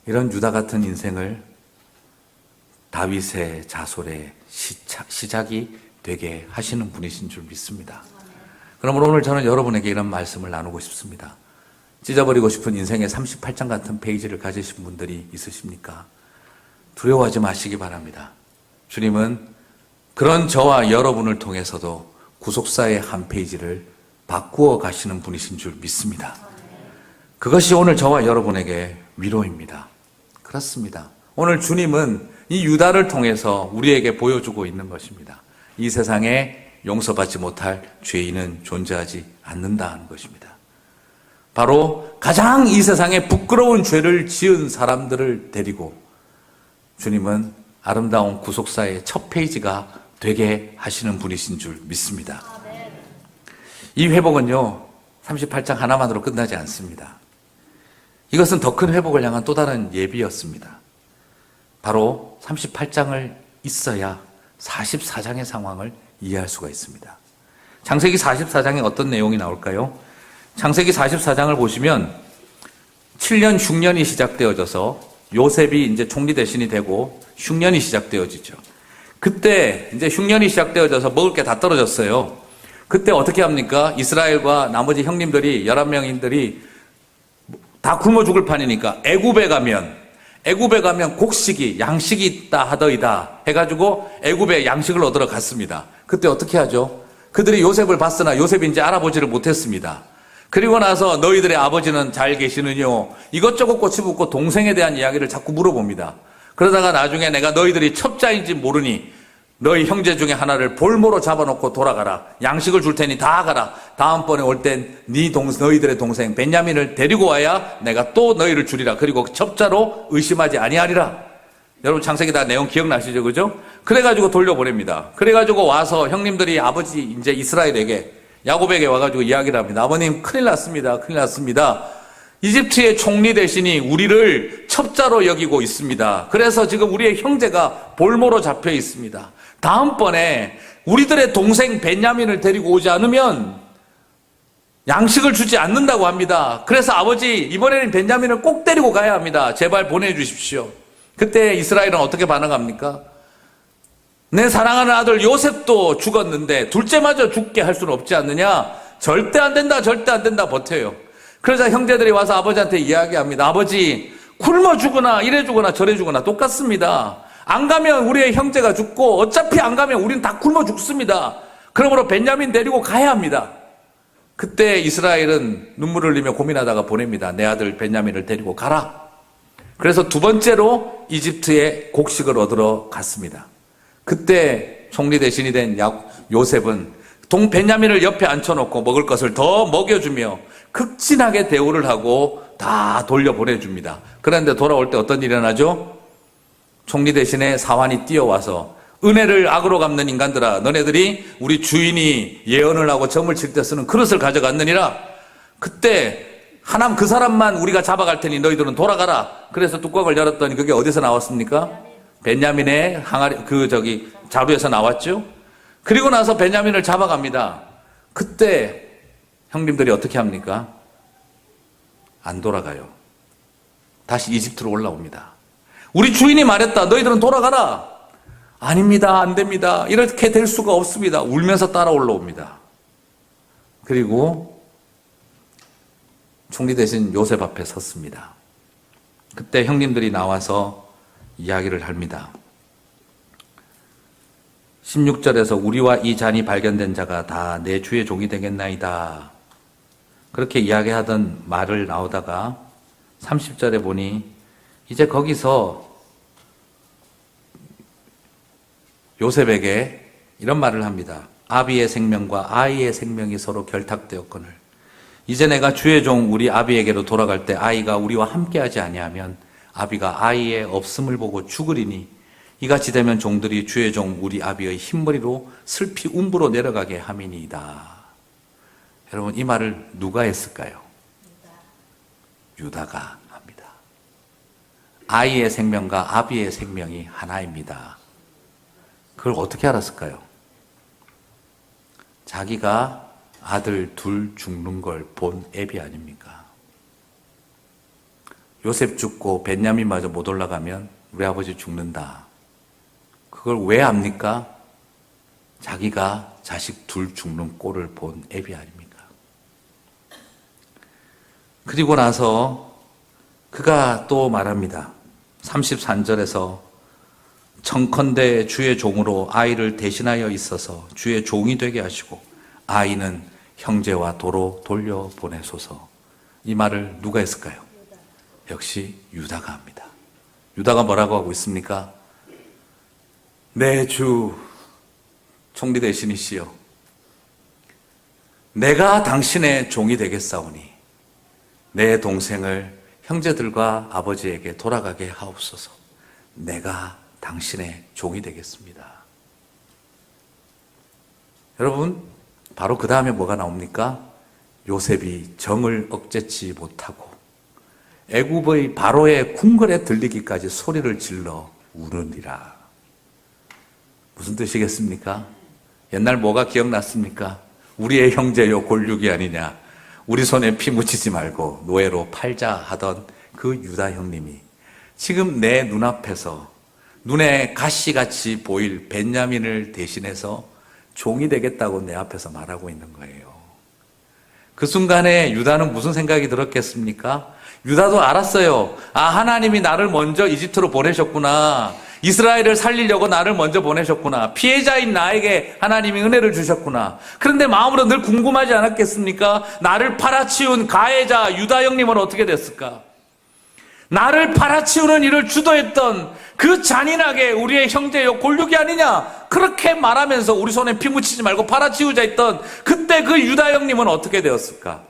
이런 유다 같은 인생을 다윗의 자솔의 시작이 되게 하시는 분이신 줄 믿습니다. 그러므로 오늘 저는 여러분에게 이런 말씀을 나누고 싶습니다. 찢어버리고 싶은 인생의 38장 같은 페이지를 가지신 분들이 있으십니까? 두려워하지 마시기 바랍니다. 주님은 그런 저와 여러분을 통해서도 구속사의 한 페이지를 바꾸어 가시는 분이신 줄 믿습니다. 그것이 오늘 저와 여러분에게 위로입니다. 그렇습니다. 오늘 주님은 이 유다를 통해서 우리에게 보여주고 있는 것입니다. 이 세상에 용서받지 못할 죄인은 존재하지 않는다는 것입니다. 바로 가장 이 세상에 부끄러운 죄를 지은 사람들을 데리고 주님은 아름다운 구속사의 첫 페이지가 되게 하시는 분이신 줄 믿습니다. 이 회복은요, 38장 하나만으로 끝나지 않습니다. 이것은 더 큰 회복을 향한 또 다른 예비였습니다. 바로 38장을 있어야 44장의 상황을 이해할 수가 있습니다. 창세기 44장에 어떤 내용이 나올까요? 창세기 44장을 보시면 7년 흉년이 시작되어져서 요셉이 이제 총리 대신이 되고 흉년이 시작되어지죠. 그때 이제 흉년이 시작되어져서 먹을 게 다 떨어졌어요. 그때 어떻게 합니까? 이스라엘과 나머지 형님들이 11명인들이 다 굶어 죽을 판이니까 애굽에 가면 곡식이 양식이 있다 하더이다 해가지고 애굽에 양식을 얻으러 갔습니다. 그때 어떻게 하죠? 그들이 요셉을 봤으나 요셉이 이제 알아보지를 못했습니다. 그리고 나서 너희들의 아버지는 잘 계시느뇨? 이것저것 꼬치붙고 동생에 대한 이야기를 자꾸 물어봅니다. 그러다가 나중에 내가 너희들이 첩자인지 모르니 너희 형제 중에 하나를 볼모로 잡아놓고 돌아가라. 양식을 줄 테니 다 가라. 다음번에 올 땐 너희들의 동생 벤야민을 데리고 와야 내가 또 너희를 주리라. 그리고 첩자로 의심하지 아니하리라. 여러분 창세기 다 내용 기억나시죠? 그죠? 그래가지고 돌려보냅니다. 그래가지고 와서 형님들이 아버지 이제 이스라엘에게 야곱에게 와가지고 이야기를 합니다. 아버님 큰일 났습니다. 큰일 났습니다. 이집트의 총리 대신이 우리를 첩자로 여기고 있습니다. 그래서 지금 우리의 형제가 볼모로 잡혀 있습니다. 다음번에 우리들의 동생 벤야민을 데리고 오지 않으면 양식을 주지 않는다고 합니다. 그래서 아버지 이번에는 벤야민을 꼭 데리고 가야 합니다. 제발 보내주십시오. 그때 이스라엘은 어떻게 반응합니까? 내 사랑하는 아들 요셉도 죽었는데 둘째마저 죽게 할 수는 없지 않느냐? 절대 안 된다, 절대 안 된다 버텨요. 그러자 형제들이 와서 아버지한테 이야기합니다. 아버지 굶어 죽거나 이래 죽거나 저래 죽거나 똑같습니다. 안 가면 우리의 형제가 죽고 어차피 안 가면 우리는 다 굶어 죽습니다. 그러므로 벤야민 데리고 가야 합니다. 그때 이스라엘은 눈물을 흘리며 고민하다가 보냅니다. 내 아들 벤야민을 데리고 가라. 그래서 두 번째로 이집트에 곡식을 얻으러 갔습니다. 그때 총리 대신이 된 요셉은 벤야민을 옆에 앉혀놓고 먹을 것을 더 먹여주며 극진하게 대우를 하고 다 돌려보내줍니다. 그런데 돌아올 때 어떤 일이 일어나죠? 총리 대신에 사환이 뛰어와서 은혜를 악으로 갚는 인간들아, 너네들이 우리 주인이 예언을 하고 점을 칠 때 쓰는 그릇을 가져갔느니라. 그때 하남 그 사람만 우리가 잡아갈 테니 너희들은 돌아가라. 그래서 뚜껑을 열었더니 그게 어디서 나왔습니까? 벤야민의 자루에서 나왔죠. 그리고 나서 벤야민을 잡아갑니다. 그때 형님들이 어떻게 합니까? 안 돌아가요. 다시 이집트로 올라옵니다. 우리 주인이 말했다. 너희들은 돌아가라. 아닙니다. 안 됩니다. 이렇게 될 수가 없습니다. 울면서 따라 올라옵니다. 그리고 총리 대신 요셉 앞에 섰습니다. 그때 형님들이 나와서 이야기를 합니다. 16절에서 우리와 이 잔이 발견된 자가 다 내 주의 종이 되겠나이다. 그렇게 이야기하던 말을 나오다가 30절에 보니 이제 거기서 요셉에게 이런 말을 합니다. 아비의 생명과 아이의 생명이 서로 결탁되었거늘 이제 내가 주의 종 우리 아비에게로 돌아갈 때 아이가 우리와 함께하지 아니하면 아비가 아이의 없음을 보고 죽으리니 이같이 되면 종들이 주의 종 우리 아비의 흰머리로 슬피 움부로 내려가게 함이니이다. 여러분 이 말을 누가 했을까요? 유다가 합니다. 아이의 생명과 아비의 생명이 하나입니다. 그걸 어떻게 알았을까요? 자기가 아들 둘 죽는 걸 본 애비 아닙니까? 요셉 죽고 벤야민마저 못 올라가면 우리 아버지 죽는다. 그걸 왜 압니까? 자기가 자식 둘 죽는 꼴을 본 애비 아닙니까? 그리고 나서 그가 또 말합니다. 33절에서 청컨대 주의 종으로 아이를 대신하여 있어서 주의 종이 되게 하시고 아이는 형제와 도로 돌려보내소서. 이 말을 누가 했을까요? 역시 유다가 합니다. 유다가 뭐라고 하고 있습니까? 내 주 총리 되시니시여, 내가 당신의 종이 되겠사오니 내 동생을 형제들과 아버지에게 돌아가게 하옵소서. 내가 당신의 종이 되겠습니다. 여러분, 바로 그 다음에 뭐가 나옵니까? 요셉이 정을 억제치 못하고 애굽의 바로의 궁궐에 들리기까지 소리를 질러 우느니라. 무슨 뜻이겠습니까? 옛날 뭐가 기억났습니까? 우리의 형제요 골육이 아니냐, 우리 손에 피 묻히지 말고 노예로 팔자 하던 그 유다 형님이 지금 내 눈앞에서 눈에 가시같이 보일 벤야민을 대신해서 종이 되겠다고 내 앞에서 말하고 있는 거예요. 그 순간에 유다는 무슨 생각이 들었겠습니까? 유다도 알았어요. 아, 하나님이 나를 먼저 이집트로 보내셨구나. 이스라엘을 살리려고 나를 먼저 보내셨구나. 피해자인 나에게 하나님이 은혜를 주셨구나. 그런데 마음으로 늘 궁금하지 않았겠습니까? 나를 팔아치운 가해자 유다 형님은 어떻게 됐을까? 나를 팔아치우는 일을 주도했던 그 잔인하게 우리의 형제요 골육이 아니냐, 그렇게 말하면서 우리 손에 피 묻히지 말고 팔아치우자 했던 그때 그 유다 형님은 어떻게 되었을까?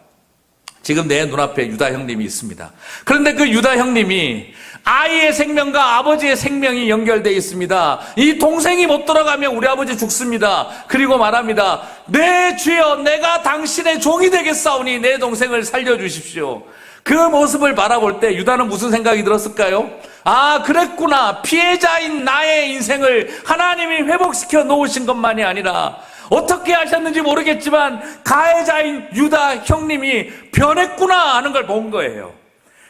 지금 내 눈앞에 유다 형님이 있습니다. 그런데 그 유다 형님이 아이의 생명과 아버지의 생명이 연결되어 있습니다. 이 동생이 못 돌아가면 우리 아버지 죽습니다. 그리고 말합니다. 내 주여, 내가 당신의 종이 되겠사오니 내 동생을 살려주십시오. 그 모습을 바라볼 때 유다는 무슨 생각이 들었을까요? 아, 그랬구나. 피해자인 나의 인생을 하나님이 회복시켜 놓으신 것만이 아니라 어떻게 하셨는지 모르겠지만 가해자인 유다 형님이 변했구나 하는 걸 본 거예요.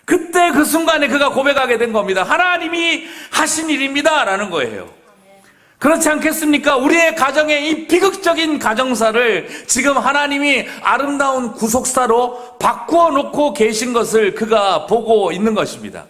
그때 그 순간에 그가 고백하게 된 겁니다. 하나님이 하신 일입니다 라는 거예요. 그렇지 않겠습니까? 우리의 가정의 이 비극적인 가정사를 지금 하나님이 아름다운 구속사로 바꾸어 놓고 계신 것을 그가 보고 있는 것입니다.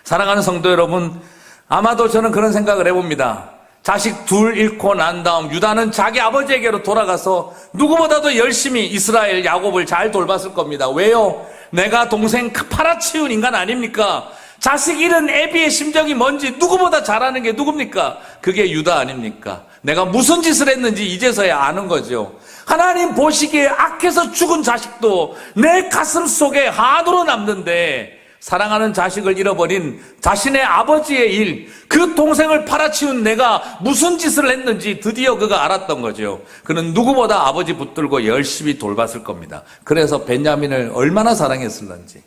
사랑하는 성도 여러분, 아마도 저는 그런 생각을 해봅니다. 자식 둘 잃고 난 다음 유다는 자기 아버지에게로 돌아가서 누구보다도 열심히 이스라엘 야곱을 잘 돌봤을 겁니다. 왜요? 내가 동생 팔아치운 인간 아닙니까? 자식 잃은 애비의 심정이 뭔지 누구보다 잘 아는 게 누굽니까? 그게 유다 아닙니까? 내가 무슨 짓을 했는지 이제서야 아는 거죠. 하나님 보시기에 악해서 죽은 자식도 내 가슴 속에 한으로 남는데, 사랑하는 자식을 잃어버린 자신의 아버지의 일, 그 동생을 팔아치운 내가 무슨 짓을 했는지 드디어 그가 알았던 거죠. 그는 누구보다 아버지 붙들고 열심히 돌봤을 겁니다. 그래서 벤야민을 얼마나 사랑했을런지.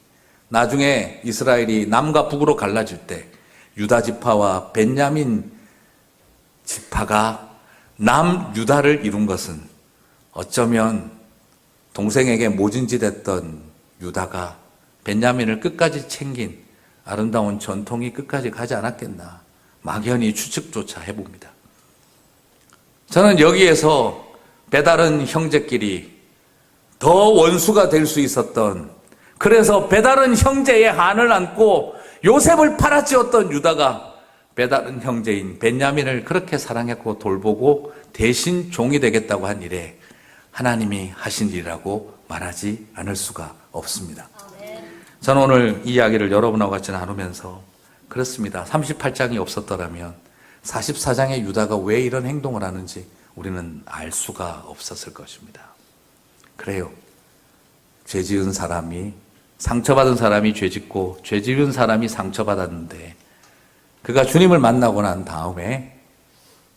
나중에 이스라엘이 남과 북으로 갈라질 때 유다 지파와 벤야민 지파가 남유다를 이룬 것은 어쩌면 동생에게 모진짓했던 유다가 벤야민을 끝까지 챙긴 아름다운 전통이 끝까지 가지 않았겠나, 막연히 추측조차 해봅니다. 저는 여기에서 배다른 형제끼리 더 원수가 될 수 있었던, 그래서 배다른 형제의 한을 안고 요셉을 팔아치웠던 유다가 배다른 형제인 벤야민을 그렇게 사랑했고 돌보고 대신 종이 되겠다고 한 일에 하나님이 하신 일이라고 말하지 않을 수가 없습니다. 저는 오늘 이 이야기를 여러분하고 같이 나누면서 그렇습니다. 38장이 없었더라면 44장의 유다가 왜 이런 행동을 하는지 우리는 알 수가 없었을 것입니다. 그래요. 죄 지은 사람이, 상처받은 사람이 죄 짓고 죄 지은 사람이 상처받았는데, 그가 주님을 만나고 난 다음에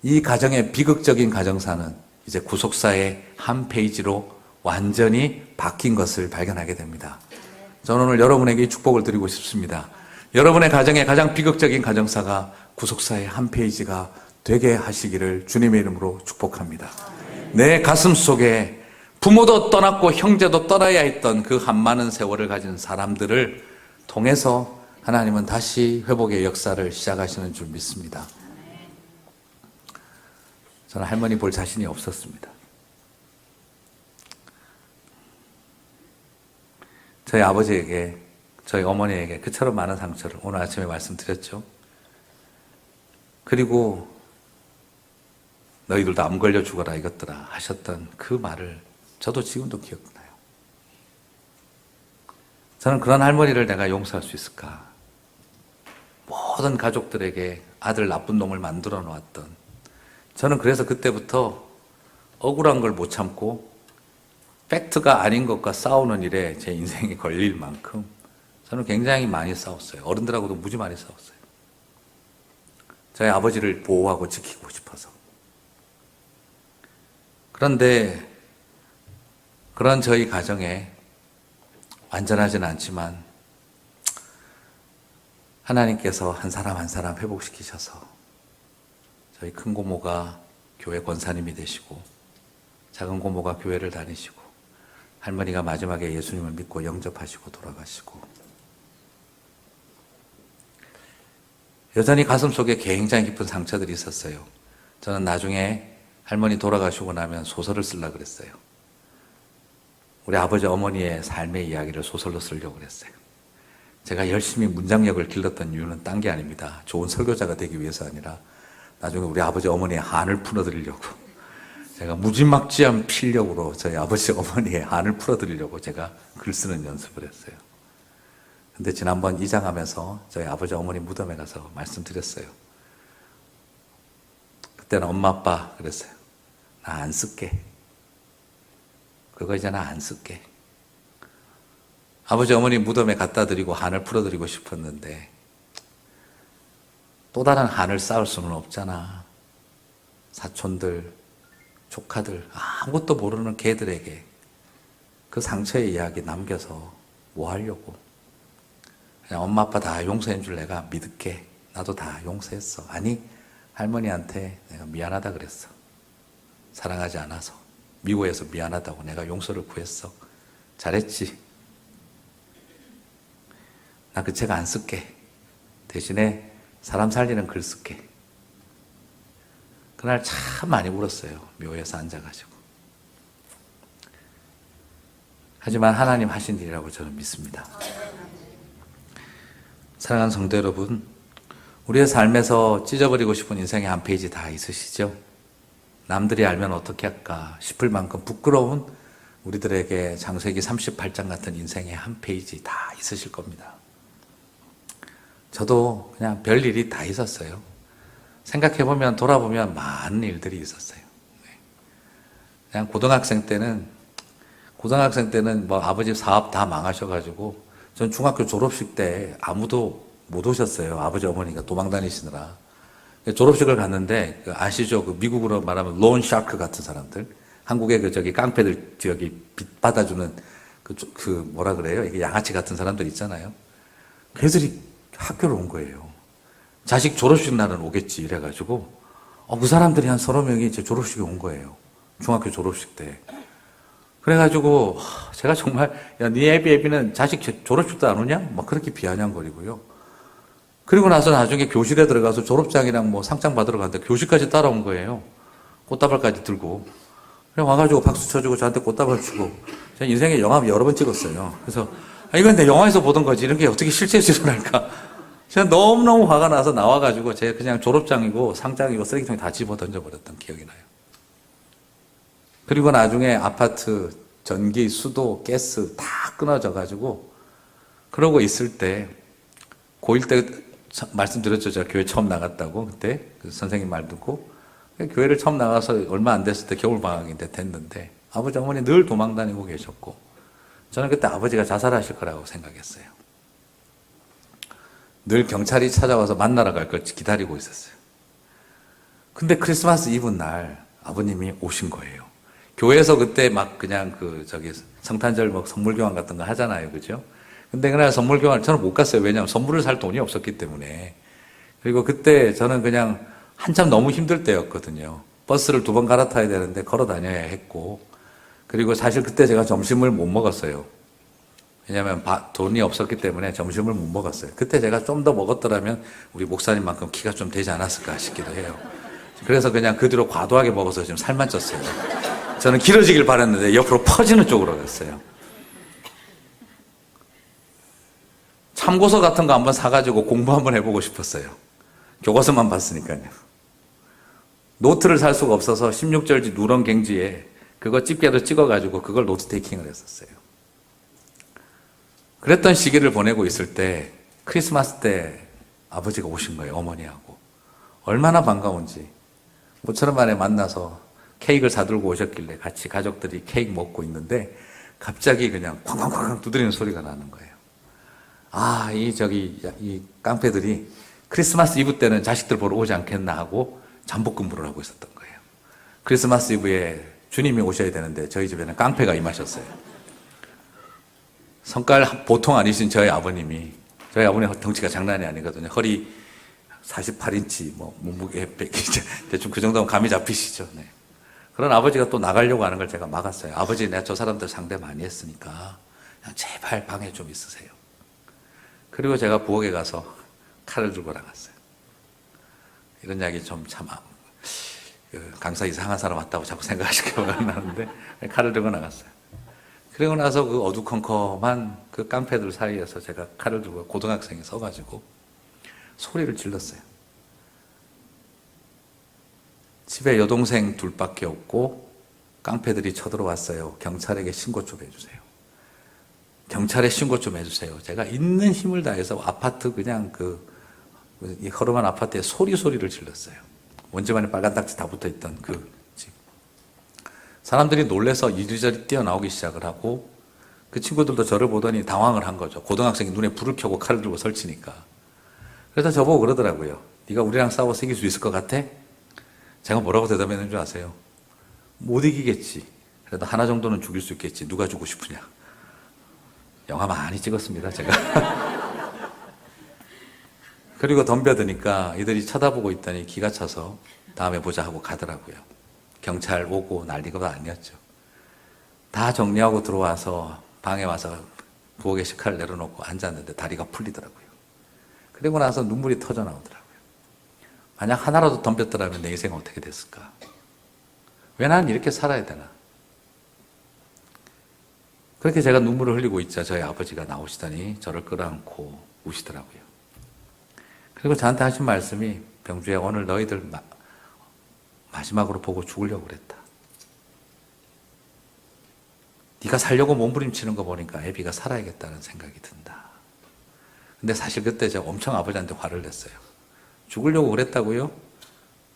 이 가정의 비극적인 가정사는 이제 구속사의 한 페이지로 완전히 바뀐 것을 발견하게 됩니다. 저는 오늘 여러분에게 축복을 드리고 싶습니다. 여러분의 가정의 가장 비극적인 가정사가 구속사의 한 페이지가 되게 하시기를 주님의 이름으로 축복합니다. 내 가슴 속에 부모도 떠났고 형제도 떠나야 했던 그 한많은 세월을 가진 사람들을 통해서 하나님은 다시 회복의 역사를 시작하시는 줄 믿습니다. 저는 할머니 볼 자신이 없었습니다. 저희 아버지에게, 저희 어머니에게 그처럼 많은 상처를 오늘 아침에 말씀드렸죠. 그리고 너희들도 암 걸려 죽어라 이것들아 하셨던 그 말을 저도 지금도 기억나요. 저는 그런 할머니를 내가 용서할 수 있을까? 모든 가족들에게 아들 나쁜 놈을 만들어 놓았던, 저는 그래서 그때부터 억울한 걸 못 참고 팩트가 아닌 것과 싸우는 일에 제 인생이 걸릴 만큼 저는 굉장히 많이 싸웠어요. 어른들하고도 무지 많이 싸웠어요. 저희 아버지를 보호하고 지키고 싶어서. 그런데 그런 저희 가정에 완전하진 않지만 하나님께서 한 사람 한 사람 회복시키셔서 저희 큰 고모가 교회 권사님이 되시고 작은 고모가 교회를 다니시고 할머니가 마지막에 예수님을 믿고 영접하시고 돌아가시고, 여전히 가슴속에 굉장히 깊은 상처들이 있었어요. 저는 나중에 할머니 돌아가시고 나면 소설을 쓰려고 그랬어요. 우리 아버지 어머니의 삶의 이야기를 소설로 쓰려고 그랬어요. 제가 열심히 문장력을 길렀던 이유는 딴 게 아닙니다. 좋은 설교자가 되기 위해서 아니라 나중에 우리 아버지 어머니의 한을 풀어드리려고, 제가 무지막지한 필력으로 저희 아버지 어머니의 한을 풀어드리려고 제가 글 쓰는 연습을 했어요. 근데 지난번 이장하면서 저희 아버지 어머니 무덤에 가서 말씀드렸어요. 그때는 엄마 아빠 그랬어요. 나 안 쓸게. 그거 이제 나 안 쓸게. 아버지 어머니 무덤에 갖다 드리고 한을 풀어드리고 싶었는데 또 다른 한을 쌓을 수는 없잖아. 사촌들, 조카들, 아무것도 모르는 걔들에게 그 상처의 이야기 남겨서 뭐 하려고. 그냥 엄마 아빠 다 용서해 줄 내가 믿을게. 나도 다 용서했어. 아니, 할머니한테 내가 미안하다 그랬어. 사랑하지 않아서. 미워해서 미안하다고 내가 용서를 구했어. 잘했지. 나 그 책 안 쓸게. 대신에 사람 살리는 글 쓸게. 그날 참 많이 울었어요. 묘에서 앉아가지고. 하지만 하나님 하신 일이라고 저는 믿습니다. 사랑하는 성도 여러분, 우리의 삶에서 찢어버리고 싶은 인생의 한 페이지 다 있으시죠? 남들이 알면 어떻게 할까 싶을 만큼 부끄러운 우리들에게 창세기 38장 같은 인생의 한 페이지 다 있으실 겁니다. 저도 그냥 별 일이 다 있었어요. 생각해보면, 돌아보면 많은 일들이 있었어요. 그냥 고등학생 때는 뭐 아버지 사업 다 망하셔가지고, 전 중학교 졸업식 때 아무도 못 오셨어요. 아버지 어머니가 도망 다니시느라. 졸업식을 갔는데, 아시죠? 그 미국으로 말하면 론 샤크 같은 사람들. 한국의 깡패들 빚 받아주는 뭐라 그래요? 이게 양아치 같은 사람들 있잖아요. 걔들이 학교를 온 거예요. 자식 졸업식 날은 오겠지 이래가지고 그 사람들이 한 30명이 제 졸업식에 온 거예요. 중학교 졸업식 때. 그래가지고 제가 정말 야, 네 애비는 자식 졸업식도 안 오냐? 막 그렇게 비아냥거리고요. 그리고 나서 나중에 교실에 들어가서 졸업장이랑 뭐 상장 받으러 갔는데 교실까지 따라온 거예요. 꽃다발까지 들고. 그래 와가지고 박수 쳐주고 저한테 꽃다발 주고. 제가 인생에 영화 여러 번 찍었어요. 그래서 이건 내 영화에서 보던 거지 이런 게 어떻게 실제에서 일어날까. 제가 너무너무 화가 나서 나와가지고 제가 그냥 졸업장이고 상장이고 쓰레기통에 다 집어 던져버렸던 기억이 나요. 그리고 나중에 아파트 전기, 수도, 가스 다 끊어져가지고 그러고 있을 때 고1 때 말씀드렸죠. 제가 교회 처음 나갔다고. 그때 그 선생님 말 듣고 교회를 처음 나가서 얼마 안 됐을 때 겨울방학인데 됐는데 아버지 어머니 늘 도망 다니고 계셨고 저는 그때 아버지가 자살하실 거라고 생각했어요. 늘 경찰이 찾아와서 만나러 갈 걸 기다리고 있었어요. 근데 크리스마스 이브 날 아버님이 오신 거예요. 교회에서 그때 막 그냥 성탄절 뭐 선물 교환 같은 거 하잖아요. 그죠? 근데 그날 선물 교환을 저는 못 갔어요. 왜냐하면 선물을 살 돈이 없었기 때문에. 그리고 그때 저는 그냥 한참 너무 힘들 때였거든요. 버스를 2번 갈아타야 되는데 걸어 다녀야 했고. 그리고 사실 그때 제가 점심을 못 먹었어요. 왜냐하면 돈이 없었기 때문에 점심을 못 먹었어요. 그때 제가 좀 더 먹었더라면 우리 목사님만큼 키가 좀 되지 않았을까 싶기도 해요. 그래서 그냥 그 뒤로 과도하게 먹어서 지금 살만 쪘어요. 저는 길어지길 바랐는데 옆으로 퍼지는 쪽으로 갔어요. 참고서 같은 거 한번 사가지고 공부 한번 해보고 싶었어요. 교과서만 봤으니까요. 노트를 살 수가 없어서 16절지 누런 갱지에 그거 집게로 찍어가지고 그걸 노트 테이킹을 했었어요. 그랬던 시기를 보내고 있을 때 크리스마스 때 아버지가 오신 거예요. 어머니하고. 얼마나 반가운지. 모처럼 만에 만나서 케이크를 사들고 오셨길래 같이 가족들이 케이크 먹고 있는데 갑자기 그냥 쾅쾅쾅쾅 두드리는 소리가 나는 거예요. 아, 이 깡패들이 크리스마스 이브 때는 자식들 보러 오지 않겠나 하고 잠복 근무를 하고 있었던 거예요. 크리스마스 이브에 주님이 오셔야 되는데 저희 집에는 깡패가 임하셨어요. 성깔 보통 아니신 저희 아버님 덩치가 장난이 아니거든요. 허리 48인치, 몸무게 100, 대충 그 정도면 감이 잡히시죠. 네. 그런 아버지가 또 나가려고 하는 걸 제가 막았어요. 아버지, 내가 저 사람들 상대 많이 했으니까 그냥 제발 방에 좀 있으세요. 그리고 제가 부엌에 가서 칼을 들고 나갔어요. 이런 이야기 좀 참, 강사 이상한 사람 왔다고 자꾸 생각하시게 나는데 칼을 들고 나갔어요. 그리고 나서 그 어두컴컴한 그 깡패들 사이에서 제가 칼을 들고 고등학생이 서가지고 소리를 질렀어요. 집에 여동생 둘밖에 없고 깡패들이 쳐들어왔어요. 경찰에게 신고 좀 해주세요. 경찰에 신고 좀 해주세요. 제가 있는 힘을 다해서 아파트 그냥 이 허름한 아파트에 소리를 질렀어요. 원집안에 빨간 딱지 다 붙어있던 그 집. 사람들이 놀래서 이리저리 뛰어나오기 시작을 하고 그 친구들도 저를 보더니 당황을 한 거죠. 고등학생이 눈에 불을 켜고 칼을 들고 설치니까. 그래서 저보고 그러더라고요. 네가 우리랑 싸워서 이길 수 있을 것 같아? 제가 뭐라고 대답했는 줄 아세요? 못 이기겠지. 그래도 하나 정도는 죽일 수 있겠지. 누가 주고 싶으냐. 영화 많이 찍었습니다, 제가. 그리고 덤벼드니까 이들이 쳐다보고 있더니 기가 차서 다음에 보자 하고 가더라고요. 경찰 오고 난리가 아니었죠. 다 정리하고 들어와서 방에 와서 부엌에 식칼을 내려놓고 앉았는데 다리가 풀리더라고요. 그리고 나서 눈물이 터져 나오더라고요. 만약 하나라도 덤볐더라면 내 인생은 어떻게 됐을까? 왜 난 이렇게 살아야 되나? 그렇게 제가 눈물을 흘리고 있자 저희 아버지가 나오시더니 저를 끌어안고 우시더라고요. 그리고 저한테 하신 말씀이 병주야, 오늘 너희들 마지막으로 보고 죽으려고 그랬다. 네가 살려고 몸부림치는 거 보니까 애비가 살아야겠다는 생각이 든다. 근데 사실 그때 제가 엄청 아버지한테 화를 냈어요. 죽으려고 그랬다고요?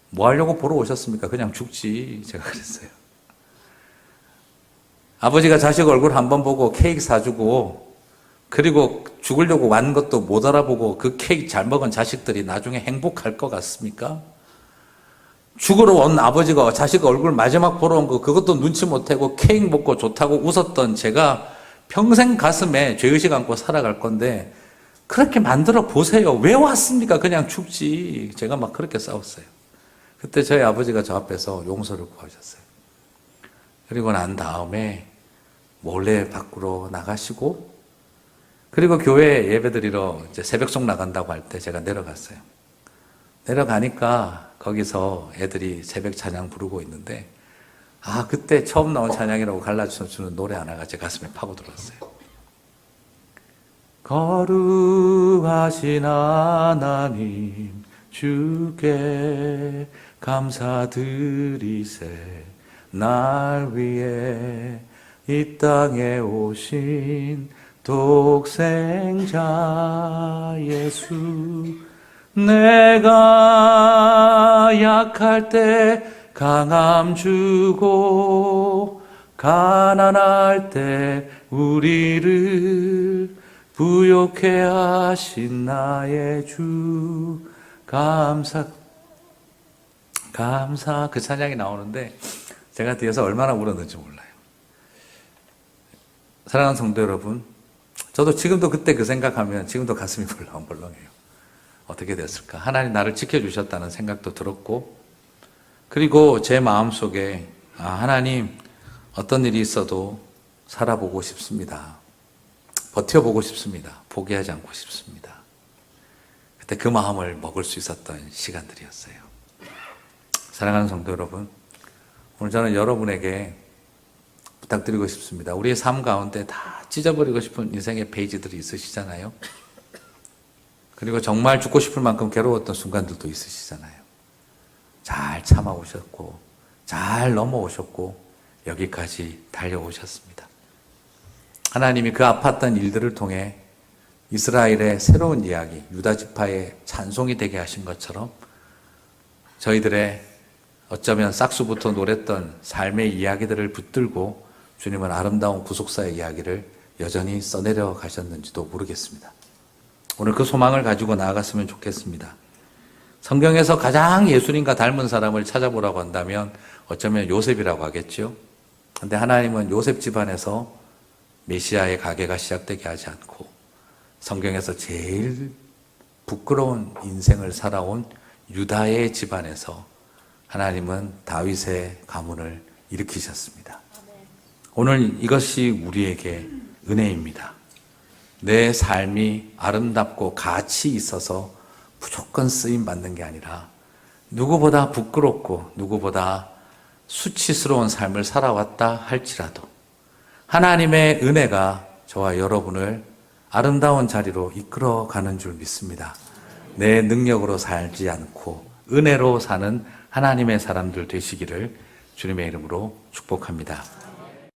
뭐 하려고 보러 오셨습니까? 그냥 죽지. 제가 그랬어요. 아버지가 자식 얼굴 한번 보고 케이크 사주고 그리고 죽으려고 완 것도 못 알아보고 그 케이크 잘 먹은 자식들이 나중에 행복할 것 같습니까? 죽으러 온 아버지가 자식 얼굴 마지막 보러 온 거 그것도 눈치 못하고 케이크 먹고 좋다고 웃었던 제가 평생 가슴에 죄의식 안고 살아갈 건데 그렇게 만들어 보세요. 왜 왔습니까? 그냥 죽지. 제가 막 그렇게 싸웠어요. 그때 저희 아버지가 저 앞에서 용서를 구하셨어요. 그리고 난 다음에 몰래 밖으로 나가시고 그리고 교회 예배드리러 이제 새벽송 나간다고 할 때 제가 내려갔어요. 내려가니까 거기서 애들이 새벽 찬양 부르고 있는데 그때 처음 나온 찬양이라고 갈라주는 노래 하나가 제 가슴에 파고들었어요. 거룩하신 하나님 주께 감사드리세 날 위해 이 땅에 오신 독생자 예수 내가 약할 때 강함 주고 가난할 때 우리를 부욕해 하신 나의 주 감사 그 찬양이 나오는데 제가 뒤에서 얼마나 울었는지 몰라요. 사랑하는 성도 여러분, 저도 지금도 그때 그 생각하면 지금도 가슴이 벌렁벌렁해요. 어떻게 됐을까? 하나님 나를 지켜주셨다는 생각도 들었고 그리고 제 마음속에 하나님 어떤 일이 있어도 살아보고 싶습니다. 버텨보고 싶습니다. 포기하지 않고 싶습니다. 그때 그 마음을 먹을 수 있었던 시간들이었어요. 사랑하는 성도 여러분, 오늘 저는 여러분에게 부탁드리고 싶습니다. 우리의 삶 가운데 다 찢어버리고 싶은 인생의 페이지들이 있으시잖아요. 그리고 정말 죽고 싶을 만큼 괴로웠던 순간들도 있으시잖아요. 잘 참아오셨고 잘 넘어오셨고 여기까지 달려오셨습니다. 하나님이 그 아팠던 일들을 통해 이스라엘의 새로운 이야기, 유다 지파의 찬송이 되게 하신 것처럼 저희들의 어쩌면 싹수부터 노랬던 삶의 이야기들을 붙들고 주님은 아름다운 구속사의 이야기를 여전히 써내려 가셨는지도 모르겠습니다. 오늘 그 소망을 가지고 나아갔으면 좋겠습니다. 성경에서 가장 예수님과 닮은 사람을 찾아보라고 한다면 어쩌면 요셉이라고 하겠죠. 그런데 하나님은 요셉 집안에서 메시아의 가계가 시작되게 하지 않고 성경에서 제일 부끄러운 인생을 살아온 유다의 집안에서 하나님은 다윗의 가문을 일으키셨습니다. 오늘 이것이 우리에게 은혜입니다. 내 삶이 아름답고 가치 있어서 무조건 쓰임 받는 게 아니라 누구보다 부끄럽고 누구보다 수치스러운 삶을 살아왔다 할지라도 하나님의 은혜가 저와 여러분을 아름다운 자리로 이끌어가는 줄 믿습니다. 내 능력으로 살지 않고 은혜로 사는 하나님의 사람들 되시기를 주님의 이름으로 축복합니다.